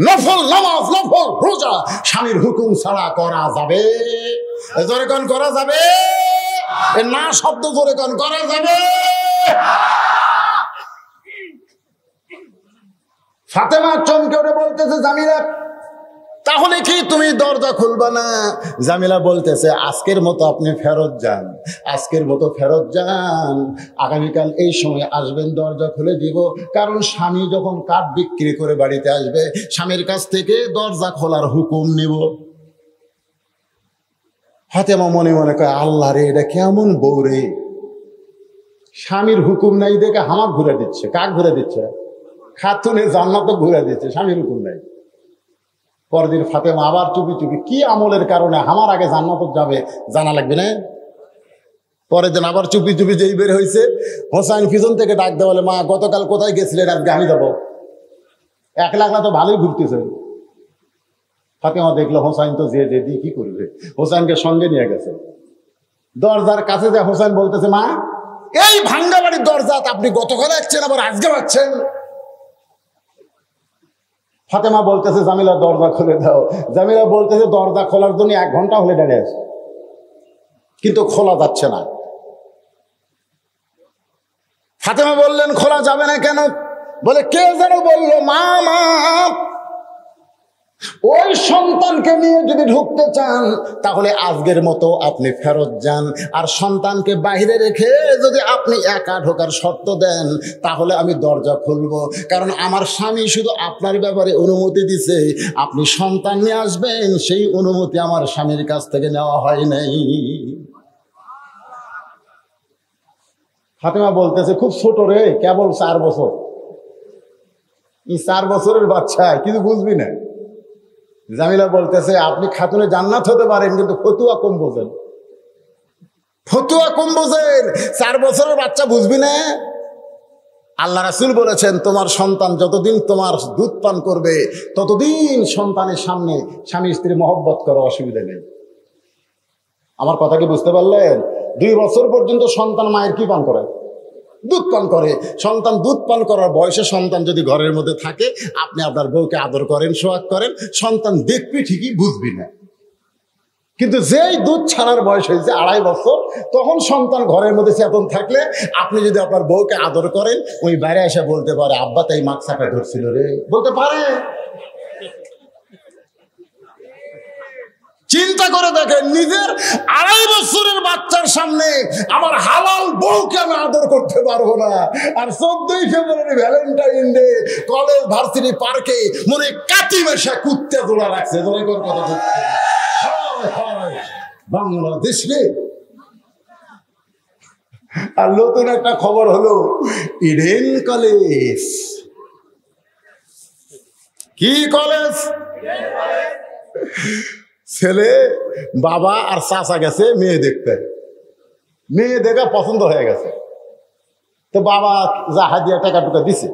নফল নামাজ, নফল রোজা স্বামীর হুকুম ছাড়া করা যাবে? জোরে কোন করা যাবে? না শব্দ জোরে কোন করা যাবে? ফাতেমা চমকে উঠে বলতেছে, জামিলা তাহলে কি তুমি দরজা খুলবা না? জামিলা বলতেছে, আজকের মতো আপনি ফেরত যান, আজকের মতো ফেরত যান, আগামীকাল এই সময় আসবেন, দরজা খুলে দিব। কারণ স্বামী যখন কাঠ বিক্রি করে বাড়িতে আসবে, স্বামীর কাছ থেকে দরজা খোলার হুকুম নিব। ফাতেমা মনে মনে কয়, আল্লাহ রে, এটা কেমন বউ রে, স্বামীর হুকুম নাই দেখে হামাক ঘুরে দিচ্ছে। কাক ঘুরে দিচ্ছে? খাতুনে জান্নাত ঘুরে দিচ্ছে, স্বামীর হুকুম নাই। পরদিন ফাতেমা আবার চুপি চুপি, কি আমলের কারণে আমার আগে জান্নাত যাবে জানা লাগবে না? পরের দিন আবার চুপি চুপি যেই বের হয়েছে, হোসাইন পিছন থেকে ডাক দেওয়া, বলে, মা গতকাল কোথায় গেছিলেন? আজকে আমি যাবো। একলা একলা তো ভালোই ঘুরতেছে। ফাতেমা দেখলো হোসাইন তো যে যে দিয়ে কি করবে, হোসাইনকে সঙ্গে নিয়ে গেছে। দরজার কাছে যে হোসাইন বলতেছে, মা এই ভাঙ্গা বাড়ির দরজা আপনি গতকাল আসছেন, আবার আজকে পাচ্ছেন? ফাতেমা বলতেছে, জামিলা দরজা খুলে দাও। জামিলা বলতেছে, দরজা খোলার জন্য 1 ঘন্টা হলে দাঁড়িয়ে আছে, কিন্তু খোলা যাচ্ছে না। ফাতেমা বললেন, খোলা যাবে না কেন? বলে, কে যেন বললো, মা মা ওই সন্তানকে নিয়ে যদি ঢুকতে চান তাহলে আজকের মতো আপনি ফেরত যান, আর সন্তানকে বাইরে রেখে যদি আপনি একা ঢোকার শর্ত দেন তাহলে আমি দরজা খুলবো। কারণ আমার স্বামী শুধু আপনার ব্যাপারে অনুমতি দিছে, আপনি সন্তান নিয়ে আসবেন সেই অনুমতি আমার স্বামীর কাছ থেকে নেওয়া হয় নাই। ফাতেমা বলতেছে, খুব ছোট রে, কেবল 4 বছর। এই 4 বছরের বাচ্চা, কিছু বুঝবি না। জামিলা বলতেছে, আপনি খাতুনে জান্নাত হতে পারেন, কিন্তু ফতুয়া কম বোঝেন, ফতুয়া কম বোঝেন। 4 বছরের বাচ্চা বুঝবি না? আল্লাহ রাসূল বলেছেন, তোমার সন্তান যতদিন তোমার দুধ পান করবে ততদিন সন্তানের সামনে স্বামী স্ত্রী মহব্বত করো, অসুবিধা নেই। আমার কথা কি বুঝতে পারলেন? 2 বছর পর্যন্ত সন্তান মায়ের কি পান করে? দুধ পান করে। সন্তান দুধ পান করার বয়সে সন্তান যদি ঘরের মধ্যে থাকে, আপনি আপনার বউকে আদর করেন, সোহাগ করেন, সন্তান দেখবি ঠিকই, বুঝবি না। কিন্তু যেই দুধ ছাড়ার বয়স হয়েছে 2.5 বছর, তখন সন্তান ঘরের মধ্যে চেতন থাকলে আপনি যদি আপনার বউকে আদর করেন, ওই বাইরে এসে বলতে পারে, আব্বা তাই মাছ চাপা ধরছিল রে, বলতে পারে। চিন্তা করে দেখেন, নিজের 2.5 বছরের বাচ্চার সামনে আমার হালাল বউকে আমি আদর করতে পারবো না। আর 14ই ফেব্রুয়ারি ভ্যালেন্টাইন ডে কলেজ ভার্সিটি পার্কে মনে কাটি মেশা কুত্তে তোলা রাখছে। কথা বাংলাদেশ রে। আর নতুন একটা খবর হলো, ইডেন কলেজ। কি কলেজ? ছেলে বাবা আর চাচা গেছে মেয়ে দেখতে, মেয়ে দেখা পছন্দ হয়ে গেছে। তো বাবা যা হাদিয়া টাকা টুকা দিছে,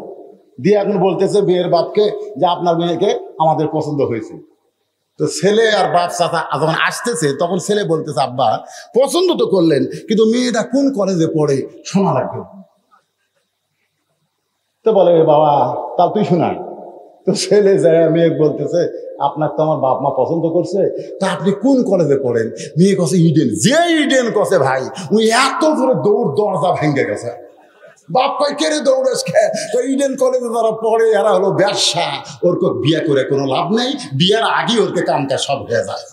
দিয়ে এখন বলতেছে মেয়ের বাপকে যে আপনার মেয়েকে আমাদের পছন্দ হয়েছে। তো ছেলে আর বাপ চাচা যখন আসতেছে তখন ছেলে বলতেছে, আব্বা পছন্দ তো করলেন, কিন্তু মেয়েটা কোন কলেজে পড়ে শোনা লাগবে। তো বলে, বাবা তা তুই শোনাই। তো ছেলে যায় মেয়ে বলতেছে, আপনার তো আমার বাপ মা পছন্দ করছে, তা আপনি কোন কলেজে পড়েন? মেয়ে কছে ইডেন। যে ইডেন কছে ভাই, ওই এত জোরে দরজা ভেঙে গেছে। বাপ কয়, কে রে দৌড়েস খে? ইডেন কলেজে যারা পড়ে এরা হলো ব্যবসা, ওর বিয়ে করে কোনো লাভ নেই, বিয়ের আগে ওরকে কামটা সব হয়ে যায়।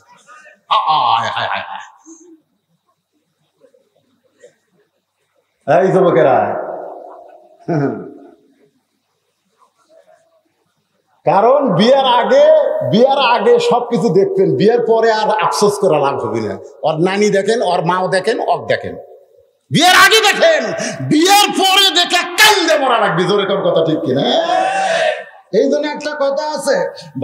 এই যুবকেরা, কারণ বিয়ার আগে সবকিছু দেখতেন, বিয়ের পরে আর আফসোস করা লাভ হবে না। ওর নানি দেখেন, ওর মাও দেখেন, অক দেখেন। বিয়ের আগে দেখেন, বিয়ের পরে দেখে কান্দে মরা লাগবে। জোরে কোন কথা ঠিক কিনা? এই জন্য একটা কথা আছে,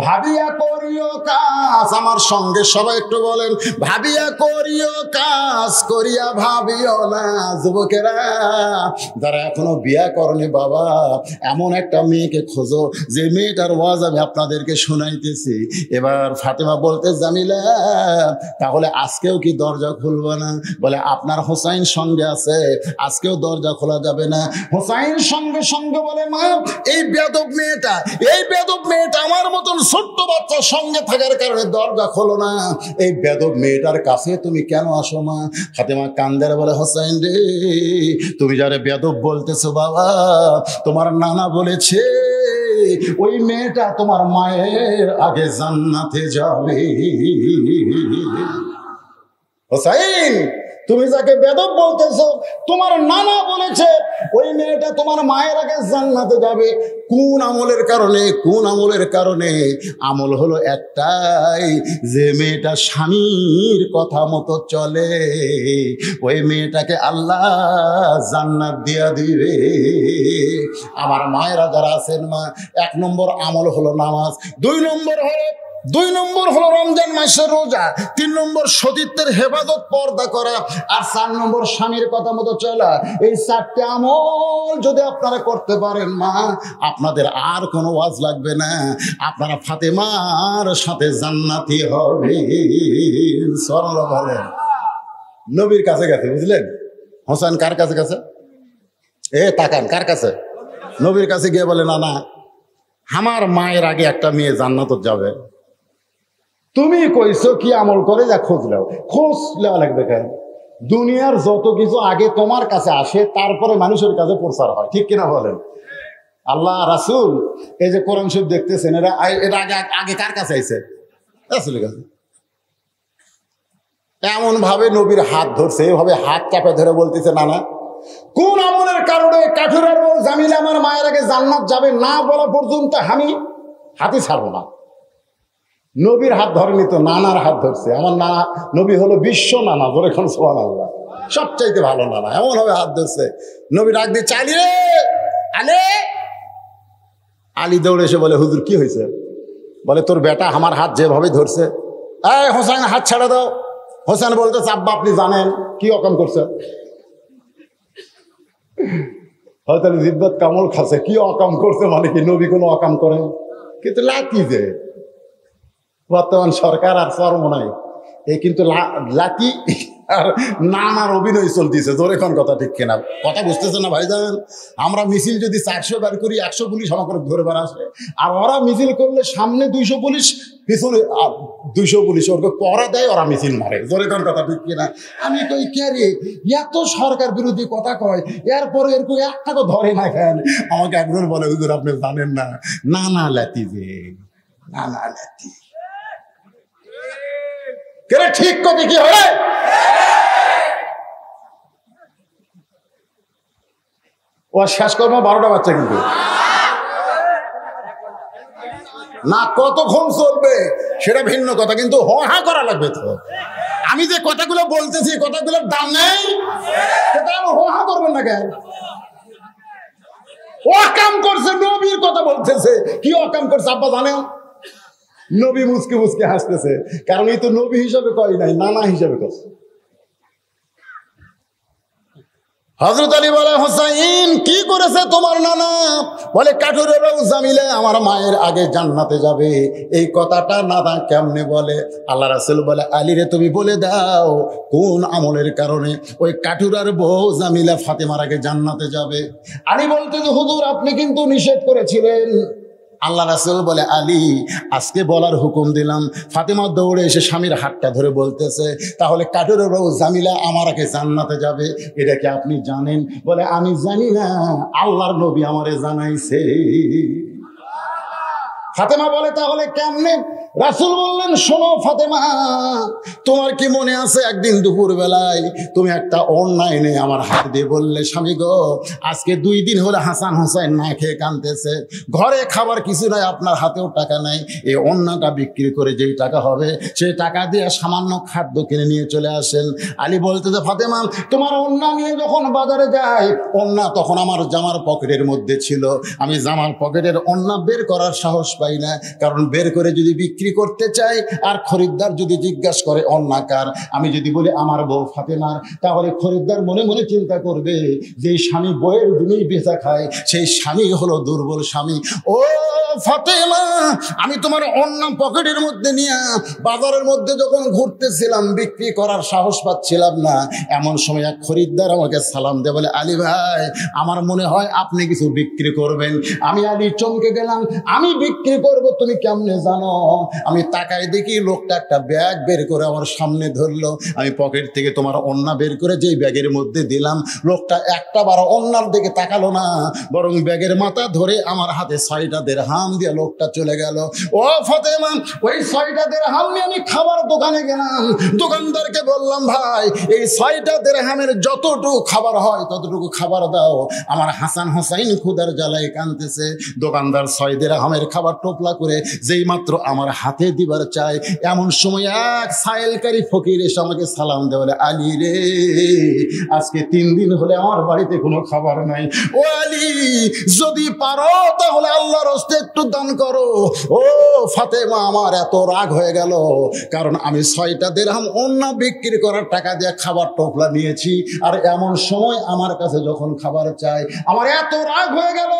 ভাবিয়া করিও কাজ। আমার সঙ্গে সবাই একটু বলেন, ভাবিয়া করিও কাজ, করিয়া ভাবিও না। যুবকেরা যারা এখনো বিয়া করেনি, বাবা এমন একটা মেয়েকে খোঁজো যে মেয়েটার ওয়াজ আমি আপনাদেরকে শোনাইতেছি। এবার ফাতেমা বলতে, জামিলা তাহলে আজকেও কি দরজা খুলবো না? বলে আপনার হোসাইন সঙ্গে আছে, আজকেও দরজা খোলা যাবে না। হোসাইন সঙ্গে সঙ্গে বলে, মা এই বেয়াদব মেয়েটা আমার মতন ছোট্ট বাচ্চার সঙ্গে থাকার কারণে দরজা খোলো না। এই বেয়াদব মেয়েটার কাছে তুমি কেন আসো মা? ফাতেমা কান্দের বলে, হোসাইন রে তুমি যারে বেয়াদব বলতেছো বাবা, তোমার নানা বলেছে ওই মেয়েটা তোমার মায়ের আগে জান্নাতে যাবে। হোসাইন তুমি যাকে বেয়াদব বলতেছো, তোমার নানা বলেছে ওই মেয়েটা তোমার মায়ের আগে জান্নাতে যাবে। কোন আমলের কারণে? আমল হলো একটাই, যে মেয়েটা স্বামীর কথা মতো চলে ওই মেয়েটাকে আল্লাহ জান্নাত দিয়া দিবে। আমার মায়েরা যারা আছেন মা, 1 নম্বর আমল হলো নামাজ, 2 নম্বর হলো রমজান মাসের রোজা, 3 নম্বর সতীত্বের হেফাজত পর্দা করা, আর 4 নম্বর স্বামীর কথা মতো চলা। এই 4টে আমল যদি আপনারা করতে পারেন মা, আপনাদের আর কোনো ওয়াজ লাগবে না, আপনারা ফাতেমার সাথে জান্নাতি হবে। সুবহানাল্লাহ বলেন। নবীর কাছে গেছে, বুঝলেন? হোসেন কার কাছে গেছে? তাকান, কার কাছে? নবীর কাছে গিয়ে বলে, না আমার মায়ের আগে একটা মেয়ে জান্নাতে যাবে। তুমি কইছো কি আমল করে যা খোঁজ লেওয়া লাগবে কেন? দুনিয়ার যত কিছু আগে তোমার কাছে আসে, তারপরে মানুষের কাছে প্রচার হয়, ঠিক কিনা বলেন? আল্লাহ রাসূল এই যে কোরআন শরীফ দেখতেছেন, এটা আগে কার কাছে আইছে? রাসূলের কাছে। এমন ভাবে নবীর হাত ধরছে, এভাবে হাত চাপে ধরে বলতেছে, না কোন আমলের কারণে কাঠুরার বউ জামিলা আমার মায়ের আগে জান্নাত যাবে না বলা পর্যন্ত আমি হাতই ছাড়বো না। নবীর হাত ধরেনি তো, নানার হাত ধরছে। আমার নানা, নবী হলো বিশ্ব নানা, বলে এখন সুবহানাল্লাহ, সবচাইতে ভালো নানা। এমন ভাবে হাত ধরছে, নবী ডাক দিয়ে, চালিয়ে আলী দৌড়ে এসে বলে, হুজুর কি হয়েছে? বলে, তোর বেটা আমার হাত যেভাবে ধরছে। হোসেন হাত ছেড়ে দাও। হোসেন বলতেছে, আব্বা আপনি জানেন কি অকাম করছে? হয়তো জিদ্দাত কামড় খাচ্ছে, কি অকাম করছে মানে কি? নবী কোনো অকাম করে? কিন্তু লাতি যে বর্তমান সরকার আর চর্ম নাই, এই কিন্তু লাতি আর নানার অভিনয় চলতেছে। জোরে কোন কথা ঠিক কিনা? কথা বুঝতেছে না ভাইজান? আমরা মিছিল যদি 400 বার করি, 100 পুলিশ আমাকে ধরে বার আসে, আর ওরা মিছিল করলে সামনে 200 পুলিশ, পিছনে 200 পুলিশ ওর পড়া দেয়, ওরা মিছিল মারে। জোরে কোন কথা ঠিক কিনা? আমি কই কে রে, এত সরকার বিরোধী কথা কয়, এরপরে এরকম একটাকে ধরে না কেন? আমাকে একজন বলে, হুজুর আপনি জানেন না, নানা লাতি যে নানা লাতি। ঠিক কথা কি হয়? ও শেষ করবো 12টা বাচ্চা, কিন্তু না কতক্ষণ চলবে সেটা ভিন্ন কথা, কিন্তু হা করা লাগবে তো। আমি যে কথাগুলো বলতেছি, কথাগুলোর দাম নেই, সেটা আমি হা করবেন না কেন? অকাম করছে, নবীর কথা বলতেছে। কি অকাম করছে আব্বা জানেন? নবী মুসকে মুসকে হাসতেছে, কারণ এই তো নবী হিসাবে কয় নাই, নানা হিসাবে করছে। হযরত আলী বলে, হোসাইন কি করেছে তোমার নানা? বলে, কাঠুরের বউ জামিলা আমার মায়ের আগে জান্নাতে যাবে। এই কথাটা নানা কেমনে বলে? আল্লাহ রাসূল বলে, আলী রে তুমি বলে দাও কোন আমলের কারণে ওই কাঠুরার বউ জামিলা ফাতেমার আগে জান্নাতে যাবে। আলী বলতে, হুজুর আপনি কিন্তু নিষেধ করেছিলেন। আল্লাহ রাসূল বলে, আলী আজকে বলার হুকুম দিলাম। ফাতেমা দৌড়ে এসে স্বামীর হাতটা ধরে বলতেছে, তাহলে কাঠুরের বউ জামিলা আমার আগে জান্নাতে যাবে, এটা কি আপনি জানেন? বলে, আমি জানি না, আল্লাহর নবী আমারে জানাইছে। ফাতেমা বলে, তাহলে কেমনে? রাসূল বললেন, শোনো ফাতেমা, তোমার কি মনে আছে একদিন দুপুর বেলায় তুমি একটা ওড়না এনে আমার হাত দিয়ে বললে, স্বামী গো, আজকে 2 দিন হলে হাসান হোসেন না খেয়ে কাঁদতেছে, ঘরে খাবার কিছু নাই, আপনার হাতেও টাকা নাই, এই ওড়নাটা বিক্রি করে যেই টাকা হবে সেই টাকা দিয়ে সামান্য খাদ্য কিনে নিয়ে চলে আসেন। আলী বলতেছে, ফাতেমা, তোমার ওড়না নিয়ে যখন বাজারে যায়, ওড়না তখন আমার জামার পকেটের মধ্যে ছিল, আমি জামার পকেটের ওড়না বের করার সাহস পাই না, কারণ বের করে যদি বিক্রি করতে চাই আর খরিদ্দার যদি জিজ্ঞাসা করে ওড়না কার, আমি যদি বলি আমার বউ ফাতেমার, তাহলে খরিদ্দার মনে মনে চিন্তা করবে যে স্বামী বউয়ের জন্যই বেচা খায়, সেই স্বামী হলো দুর্বল স্বামী। ও ফাতেমা, আমি তোমার ওড়না পকেটের মধ্যে নিয়ে বাজারের মধ্যে যখন ঘুরতেছিলাম, বিক্রি করার সাহস পাচ্ছিলাম না, এমন সময় এক খরিদ্দার আমাকে সালাম দিয়ে বলে, আলী ভাই, আমার মনে হয় আপনি কিছু বিক্রি করবেন। আমি আলী চমকে গেলাম, আমি বিক্রি করব তুমি কেমনে জানো? আমি তাকাই দেখি লোকটা একটা ব্যাগ বের করে আমার সামনে ধরলো, আমি পকেট থেকে তোমার ওড়না বের করে যেই ব্যাগের মধ্যে দিলাম, লোকটা একটা বার ওড়নার দিকে তাকালো না, বরং ব্যাগের মাথা ধরে আমার হাতে 6টা দিরহাম দিয়ে লোকটা চলে গেল। ও ফাতেমা, ওই 6টা দিরহাম নিয়ে আমি খাবার দোকানে গেলাম, দোকানদারকে বললাম, ভাই, এই 6টা দিরহামের যতটুকু খাবার হয় ততটুকু খাবার দাও, আমার হাসান হোসাইন ক্ষুধার জ্বালায় কাঁদতেছে। দোকানদার 6 দিরহামের খাবার টোপলা করে যেই মাত্র আমার হাতে দিবার চায়, এমন সময় এক সাইলকারী ফকির এসে আমাকে সালাম দেয়, বলে, আলী রে, আজকে 3 দিন হলে আমার বাড়িতে কোনো খাবার নাই, ও আলী, যদি পারো তাহলে আল্লাহর হস্তে একটু দান করো। ও ফাতেমা, আমার এত রাগ হয়ে গেল, কারণ আমি 6টা দিরহাম ওড়না বিক্রি করার টাকা দিয়ে খাবার টোপলা নিয়েছি, আর এমন সময় আমার কাছে যখন খাবার চাই, আমার এত রাগ হয়ে গেল,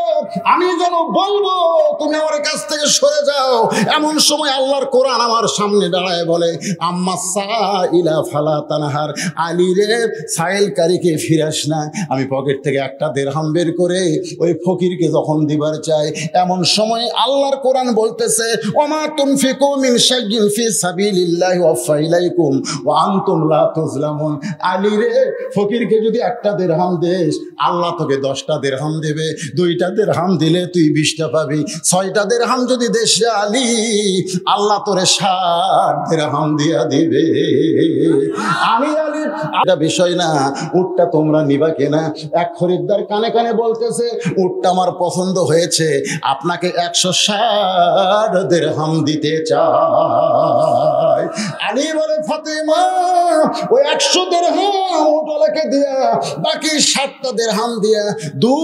আমি যেন বলবো তুমি আমার কাছ থেকে সরে যাও। এমন সময় আল্লাহর কোরআন আমার সামনে দাঁড়ায় বলে, আম্মা সাইলা ফালা তানহার, আলী রে, সাইলকারীকে ফিরাস না। আমি পকেট থেকে একটা দিরহাম বের করে ওই ফকিরকে যখন দিবার চাই, এমন সময় আল্লাহর কোরআন বলতেছে, ওমা তুনফিকু মিন শাইইন ফি সাবিলিল্লাহি ওয়াফা ইলাইকুম ওয়া আনতুম লা তুজলামুন। আলী রে, ফকিরকে যদি একটা দিরহাম দেস, আল্লাহ তোকে 10টা দিরহাম দেবে, 2টা দিরহাম দিলে তুই 20টা পাবি, 6টা দিরহাম যদি দেশ আলী, আল্লাহ তোরে 60 দিরহাম দিয়া দিবে। আমি আলী, এটা বিষয় না, উটটা তোমরা নিবা কিনা? এক খরিদ্দার কানে কানে বলতেছে, উটটা আমার পছন্দ হয়েছে, আপনাকে 160 দিরহাম দিতে চাই। আলী বলে, ফাতেমা, ওই 100 দিরহাম উটওয়ালাকে দিয়া, বাকি 60টা দিরহাম দিয়া 2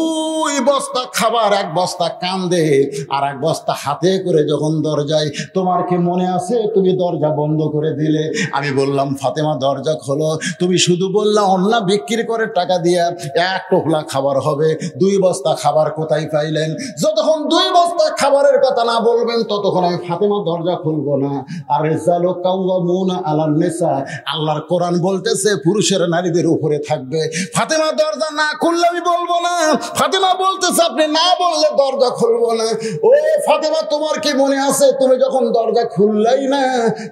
বস্তা খাবার, 1 বস্তা কান্দে আর 1 বস্তা হাতে করে যখন দরজায়, তোমার কি মনে আছে তুমি দরজা বন্ধ করে দিলে? আমি বললাম, ফাতেমা, দরজা খোলো, তুমি শুধু বললা ওড়না বিক্রি করে টাকা দিয়া 1 টোপলা খাবার হবে, 2 বস্তা খাবার কোথায় পাইলেন? যতক্ষণ 2 বস্তা খাবারের কথা না বলবেন ততক্ষণ আমি ফাতেমা দরজা খুলবো না। আর রিজালু কাওয়ামুনা আলান নিসা, আল্লাহর কোরআন বলতেছে পুরুষের নারীদের উপরে থাকবে। ফাতেমা দরজা না খুললে আমি বলবো না, ফাতেমা বলতেছে আপনি না বললে দরজা খুলবো না। ও ফাতেমা, তোমার কি মনে আছে তুমি যখন দরজা খুললাই না,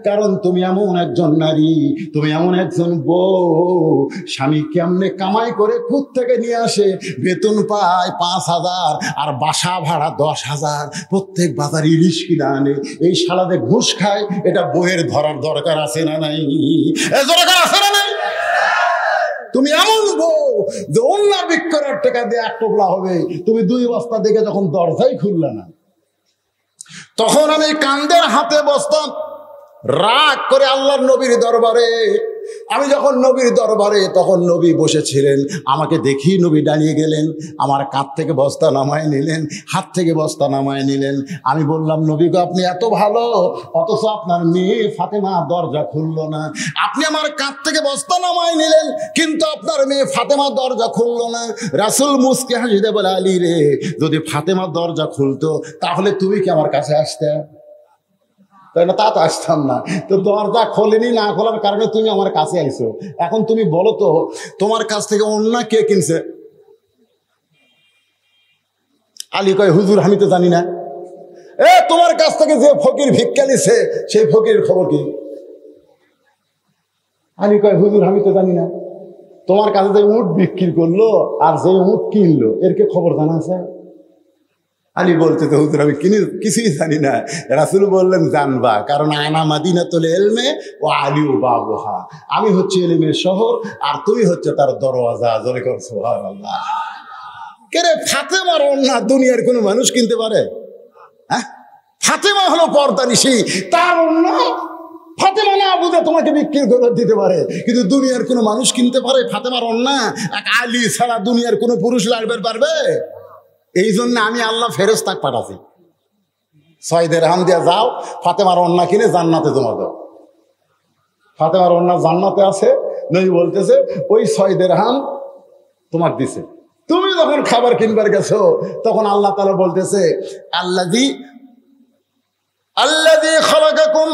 কারণ তুমি এমন একজন নারী, তুমি এমন একজন বউ, স্বামী কেমনে কামাই করে খুদ থেকে নিয়ে আসে, বেতন পায় 5,000 আর বাসা ভাড়া 10,000, প্রত্যেক বাজার ইলিশ কিনে আনে, এই শালাতে ঘুষ খায়, এটা বইয়ের ধরার দরকার আছে না নাই? দরকার আছে না নাই? তুমি এমন বউ যে অন্য বিক্রয়ের টাকা দিয়ে 1 টোপলা হবে, তুমি 2 বস্তা দেখে যখন দরজাই খুললে না, তখন আমি কান্দের হাতে বসতাম রাগ করে আল্লাহর নবীর দরবারে। আমি যখন নবীর দরবারে, তখন নবী বসেছিলেন, আমাকে দেখি নবী দাঁড়িয়ে গেলেন, আমার কাঁধ থেকে বস্তা নামায় নিলেন, হাত থেকে বস্তা নামায় নিলেন। আমি বললাম, নবী গো, আপনি এত ভালো, অথচ আপনার মেয়ে ফাতেমা দরজা খুললো না। আপনি আমার কাঁধ থেকে বস্তা নামায় নিলেন, কিন্তু আপনার মেয়ে ফাতেমা দরজা খুললো না। রাসূল মুস্কি হাসিতে বলে, আলী রে, যদি ফাতেমা দরজা খুলতো তাহলে তুমি কি আমার কাছে আসতে? তাই না? তা তো আসতাম না। তো দরজা খোলেনি, না খোলার কারণে তুমি আমার কাছে আইছো। এখন তুমি বলো তো, তোমার কাছ থেকে অন্য কে কিনছে? আলী কয়, হুজুর, আমি তো জানি না। তোমার কাছ থেকে যে ফকির ভিক্ষা নিছে সেই ফকিরের খবর কি? আলী কয়, হুজুর, আমি তো জানি না। তোমার কাছে যে উট বিক্রি করলো আর যে উট কিনলো, এর কে খবর জানা আছে? আলী বলতে তো হুজুর আমি কিছুই জানি না। রাসূল বললেন জানবা, কারণ আনা মাদিনাতুল ইলমে ও আলিউ বাবুহা, আমি হচ্ছে ইলমের শহর আর তুমি হচ্ছে তার দরওয়াজা। জোরে কর সুবহানাল্লাহ। কেরে ফাতেমার ওন্না দুনিয়ার কোনো মানুষ কিনতে পারে? হ্যাঁ, ফাতেমা হলো পর্দানিশী, তার ওন্না ফাতেমা না বুঝে তোমাকে বিক্রি করে দিতে পারে, কিন্তু দুনিয়ার কোনো মানুষ কিনতে পারে ফাতেমার ওন্না? এক আলী ছাড়া দুনিয়ার কোনো পুরুষ লাড়বে পারবে? এই জন্য আমি আল্লাহ ফেরেশতা পাঠাছি, 6 দিরহাম দিয়ে যাও ফাতেমার ওন্না কিনে জান্নাতে জমা দাও। ফাতেমার ওন্না জান্নাতে আছে, নবী বলতেছে ওই 6 দিরহাম তোমার দিছে। তুমি যখন খাবার কিনবার গেছো তখন আল্লাহ তাআলা বলতেছে আল্লাযী খালাকাকুম,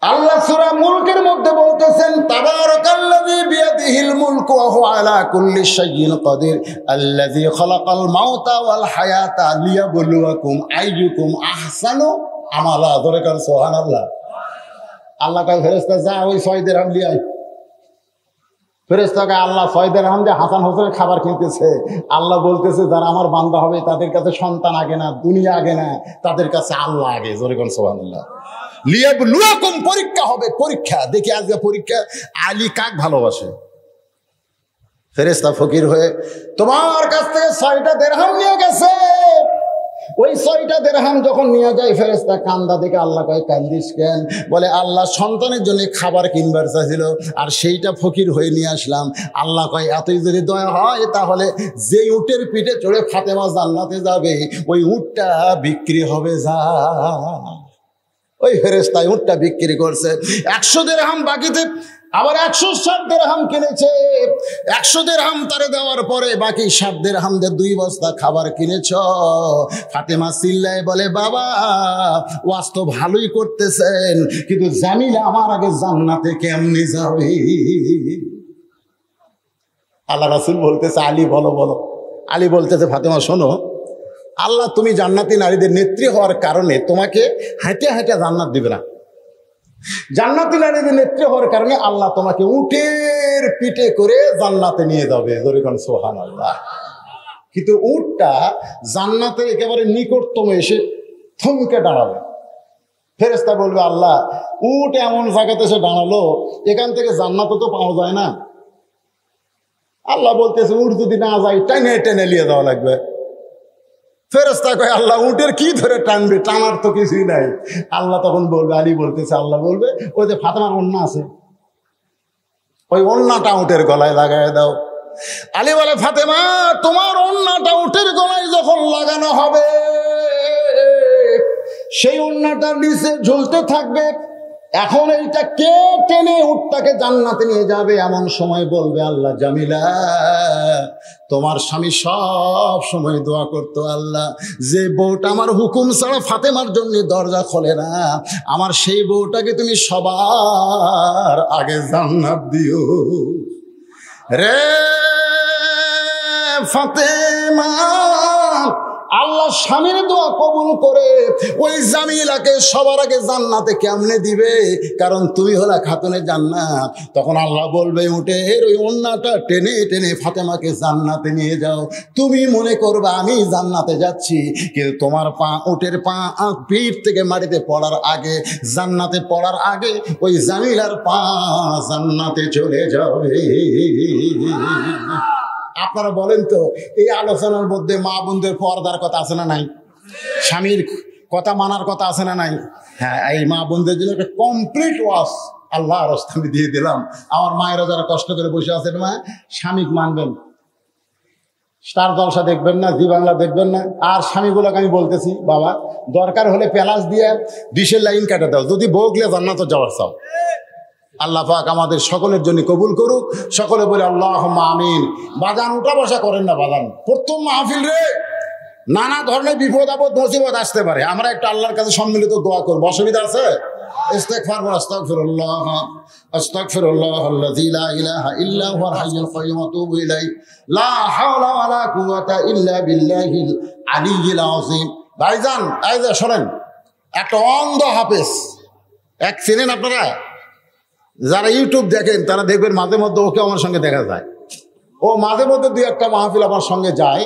আল্লাহ সূরা মুলকের মধ্যে বলতেছেন তাবারাকাল্লাযী বিয়াদিহিল মুলকু ওয়া হুয়া আলা কুল্লি শাইইন কাদির আল্লাযী খালাকাল মাউতা ওয়াল হায়াতা লিয়াবলুয়াকুম আইয়ুকুম আহসানু আমালা। ধরে কার সুবহানাল্লাহ। আল্লাহ কয় ফেরেশতা যা ওই 6 দিরহাম নিয়ে আয়। ফেরেশতাকে আল্লাহ 6 দিরহাম দিয়ে হাসান হোসেনের খাবার কিনতেছে। আল্লাহ বলতেছে যারা আমার বান্দা হবে তাদের কাছে সন্তান আগে না, দুনিয়া আগে না, তাদের কাছে আল্লাহ আগে। জোরে কোন সুবহানাল্লাহ। লিয়াবলুয়াকুম, পরীক্ষা হবে, পরীক্ষা। দেখি আজকে পরীক্ষা আলী কাক ভালোবাসে। ফেরেশতা ফকির হয়ে তোমার কাছ থেকে 6টা দিরহাম নিয়ে গেছে। ওই 6টা দিরহাম যখন নিয়ে যায় ফেরেশতা কান্দা দেখে আল্লাহ কয় কান্দিস কেন? বলে আল্লাহ সন্তানের জন্য খাবার কিনবার চাইছিল আর সেইটা ফকির হয়ে নিয়ে আসলাম। আল্লাহ কয় এতই যদি দয়া হয় তাহলে যে উটের পিঠে চড়ে ফাতেমা জান্নাতে যাবে ওই উটটা বিক্রি হবে যা। ওই ফেরেশতাই উটটা বিক্রি করছে। 100 দিরহাম বাকিতে আবার 160 দিরহাম কিনেছে। 100 দিরহাম তারে দেওয়ার পরে বাকি 60 দিরহাম দিয়ে 2 বস্তা খাবার কিনেছ। ফাতেমা চিল্লায় বলে বাবা ওয়াজ তো ভালোই করতেছেন, কিন্তু জামিলা আমার আগে জান্নাতে কেমনে যাবে? আল্লাহ রাসূল বলতেছে আলী বলো বলো। আলী বলতেছে ফাতেমা শোনো, আল্লাহ তুমি জান্নাতি নারীদের নেত্রী হওয়ার কারণে তোমাকে হাঁটে হাঁটে জান্নাত দিবে না। জান্নাতি নারীদের নেত্রী হওয়ার কারণে আল্লাহ তোমাকে উটের পিঠে করে জান্নাতে নিয়ে যাবে। জোরে কোন সুবহানাল্লাহ। কিন্তু উটটা জান্নাতের একেবারে নিকটতম এসে থমকে দাঁড়াবে। ফেরেশতা বলবে আল্লাহ উট এমন জায়গাতে এসে দাঁড়ালো, এখান থেকে জান্নাতে তো পাওয়া যায় না। আল্লাহ বলতেছে উট যদি না যায় টেনে টেনে নিয়ে যাওয়া লাগবে। ফেরেশতা কয় আল্লাহ উটের কি ধরে টানবে, টানার তো কিছুই নাই। আল্লাহ তখন বলবে, আলী বলতেছে আল্লাহ বলবে ওই যে ফাতেমার ওন্না আছে, ওই ওন্নাটা উটের গলায় লাগায় দাও। আলী বলে ফাতেমা তোমার ওন্নাটা উটের গলায় যখন লাগানো হবে সেই ওন্নাটা নিচে ঝুলতে থাকবে। এখন এইটা কে টেনে উটটাকে জান্নাতে নিয়ে যাবে? এমন সময় বলবে আল্লাহ জামিলা তোমার স্বামী সব সময় দোয়া করতো আল্লাহ যে বউটা আমার হুকুম ছাড়া ফাতেমার জন্য দরজা খোলে না, আমার সেই বউটাকে তুমি সবার আগে জান্নাত দিও রে ফাতেমা। আল্লাহ স্বামীর দোয়া কবুল করে ওই জামিলাকে সবার আগে জান্নাতে কেমনে দিবে? কারণ তুমি হলা খাতুনে জান্নাত। তখন আল্লাহ বলবে উটের ওই ওন্নাটা টেনে টেনে ফাতেমাকে জান্নাতে নিয়ে যাও। তুমি মনে করবে আমি জান্নাতে যাচ্ছি, কিন্তু তোমার পা উটের পা পিঠ থেকে মাটিতে পড়ার আগে, জান্নাতে পড়ার আগে ওই জামিলার পা জান্নাতে চলে যাবে। আপনারা বলেন তো এই আলোচনার মধ্যে মা বোনদের পর্দার কথা আছে না নাই? স্বামীর কথা মানার কথা আছে না নাই? হ্যাঁ, এই মা বোনদের জন্য একটা কমপ্লিট ওয়াজ আল্লাহর রাস্তা আমি দিয়ে দিলাম। আমার মায়েরা যারা কষ্ট করে বসে আছেন, মা স্বামীকে মানবেন, স্টার জলসা দেখবেন না, জি বাংলা দেখবেন না। আর স্বামীগুলোকে আমি বলতেছি বাবা দরকার হলে প্যালাস দিয়ে ডিশের লাইন কাটে দাও, যদি বউগলে জান্নাত যাওয়ার চাও। আল্লাহ পাক আমাদের সকলের জন্য কবুল করুক। সকলে বলে আল্লাহুম্মা আমিন। বাজান উঠা বসা করেন না বাজান, প্রথম মাহফিল রে নানা ধরনের বিপদ আপদ মুসিবত আসতে পারে। আমরা একটু আল্লাহর কাছে সম্মিলিত দোয়া করব, অসুবিধা আছে? ইস্তিগফার ওয়া আস্তাগফিরুল্লাহ আস্তাগফিরুল্লাহাল্লাযী লা ইলাহা ইল্লা হুয়াল হাইয়ুল কাইয়্যুম ওয়া আতুবু ইলাইহি লা হাওলা ওয়া লা কুওয়াতা ইল্লা বিল্লাহিল আলিয়্যিল আযীম। ভাইজান এই যে শোনেন, একটা অন্ধ হাফেজ এক চিনেন আপনারা? যারা ইউটিউব দেখেন তারা দেখবেন মাঝে মধ্যে ওকে আমার সঙ্গে দেখা যায়। ও মাঝে মধ্যে 2-1টা মাহফিল আমার সঙ্গে যায়।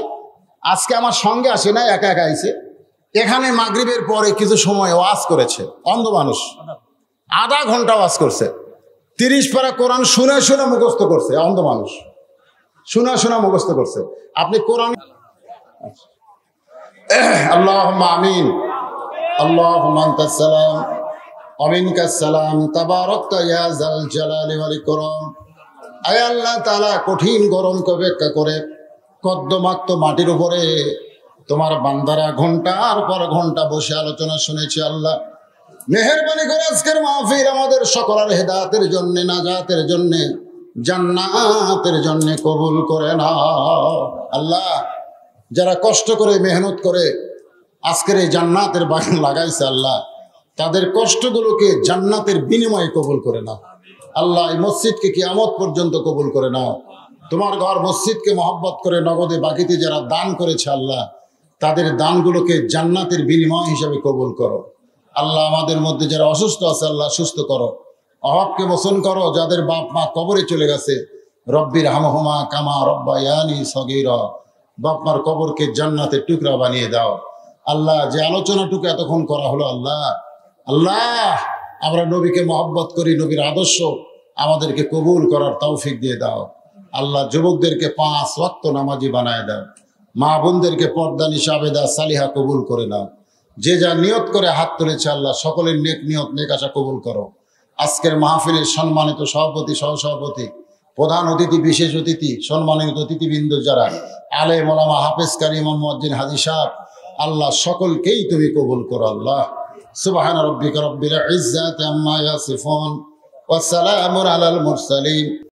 আজকে আমার সঙ্গে আসে না, একা একা আইছে। এখানে মাগরিবের পরে কিছু সময় ওয়াজ করেছে, অন্ধ মানুষ, আধা ঘন্টা ওয়াজ করছে, 30 পারা কোরআন শুনে শুনে মুখস্থ করছে। অন্ধ মানুষ শুনে শুনে মুখস্থ করছে। আপনি কোরআন আল্লাহুম্মা আমিন। আল্লাহুম্মা আনতাস সালাম ওয়া মিনকাস সালাম তাবারাকতা ইয়া যাল জালালি ওয়াল ইকরাম। আয় আল্লাহ তাআলা, কঠিন গরমকে উপেক্ষা করে কদ্দমাক্ত মাটির উপরে তোমার বান্দারা ঘন্টার পর ঘন্টা বসে আলোচনা শুনেছি। আল্লাহ মেহেরবানি করে আজকের মাহফিল আমাদের সকলের হেদায়েতের জন্য, নাজাতের জন্য, জান্নাতের জন্য কবুল করে নাও। আল্লাহ যারা কষ্ট করে মেহনত করে আজকের এই জান্নাতের বাগান লাগাইছে, আল্লাহ তাদের কষ্টগুলোকে জান্নাতের বিনিময়ে কবুল করে নাও। আল্লাহ এই মসজিদকে কিয়ামত পর্যন্ত কবুল করে নাও। তোমার ঘর মসজিদকে মহব্বত করে নগদে বাকিতে যারা দান করেছে, আল্লাহ তাদের দানগুলোকে জান্নাতের বিনিময় হিসেবে কবুল করো। আল্লাহ আমাদের মধ্যে যারা অসুস্থ আছে, আল্লাহ সুস্থ করো, অভাবকে মোচন করো। যাদের বাপ মা কবরে চলে গেছে, রব্বির হামহুমা কামা রব্বায়ানি সগীরা, বাপ মার কবরকে জান্নাতের টুকরা বানিয়ে দাও। আল্লাহ যে আলোচনাটুকু এতক্ষণ করা হলো, আল্লাহ আল্লাহ আমরা নবীকে মহব্বত করি, নবীর আদর্শ আমাদেরকে কবুল করার তৌফিক দিয়ে দাও। আল্লাহ যুবকদেরকে 5 ওয়াক্ত নামাজি বানায় দাও। মা বোনদেরকে পর্দা নিশাবেদা সালিহা কবুল করে নাও। যে যা নিয়ত করে হাত তুলেছে, আল্লাহ সকলের নেক নিয়ত নেক আশা কবুল করো। আজকের মাহফিলের সম্মানিত সভাপতি, সহসভাপতি, প্রধান অতিথি, বিশেষ অতিথি, সম্মানিত অতিথিবৃন্দ যারা আলেম ওলামা, হাফেজ কারি, ইমাম মুয়াজ্জিন, হাজী সাহেব, আল্লাহ সকলকেই তুমি কবুল করো। আল্লাহ সুবহানা রাব্বিকা রাব্বিল ইজ্জাতি আম্মা ইয়াসিফুন ওয়া সালামুন আলাল মুরসালিন।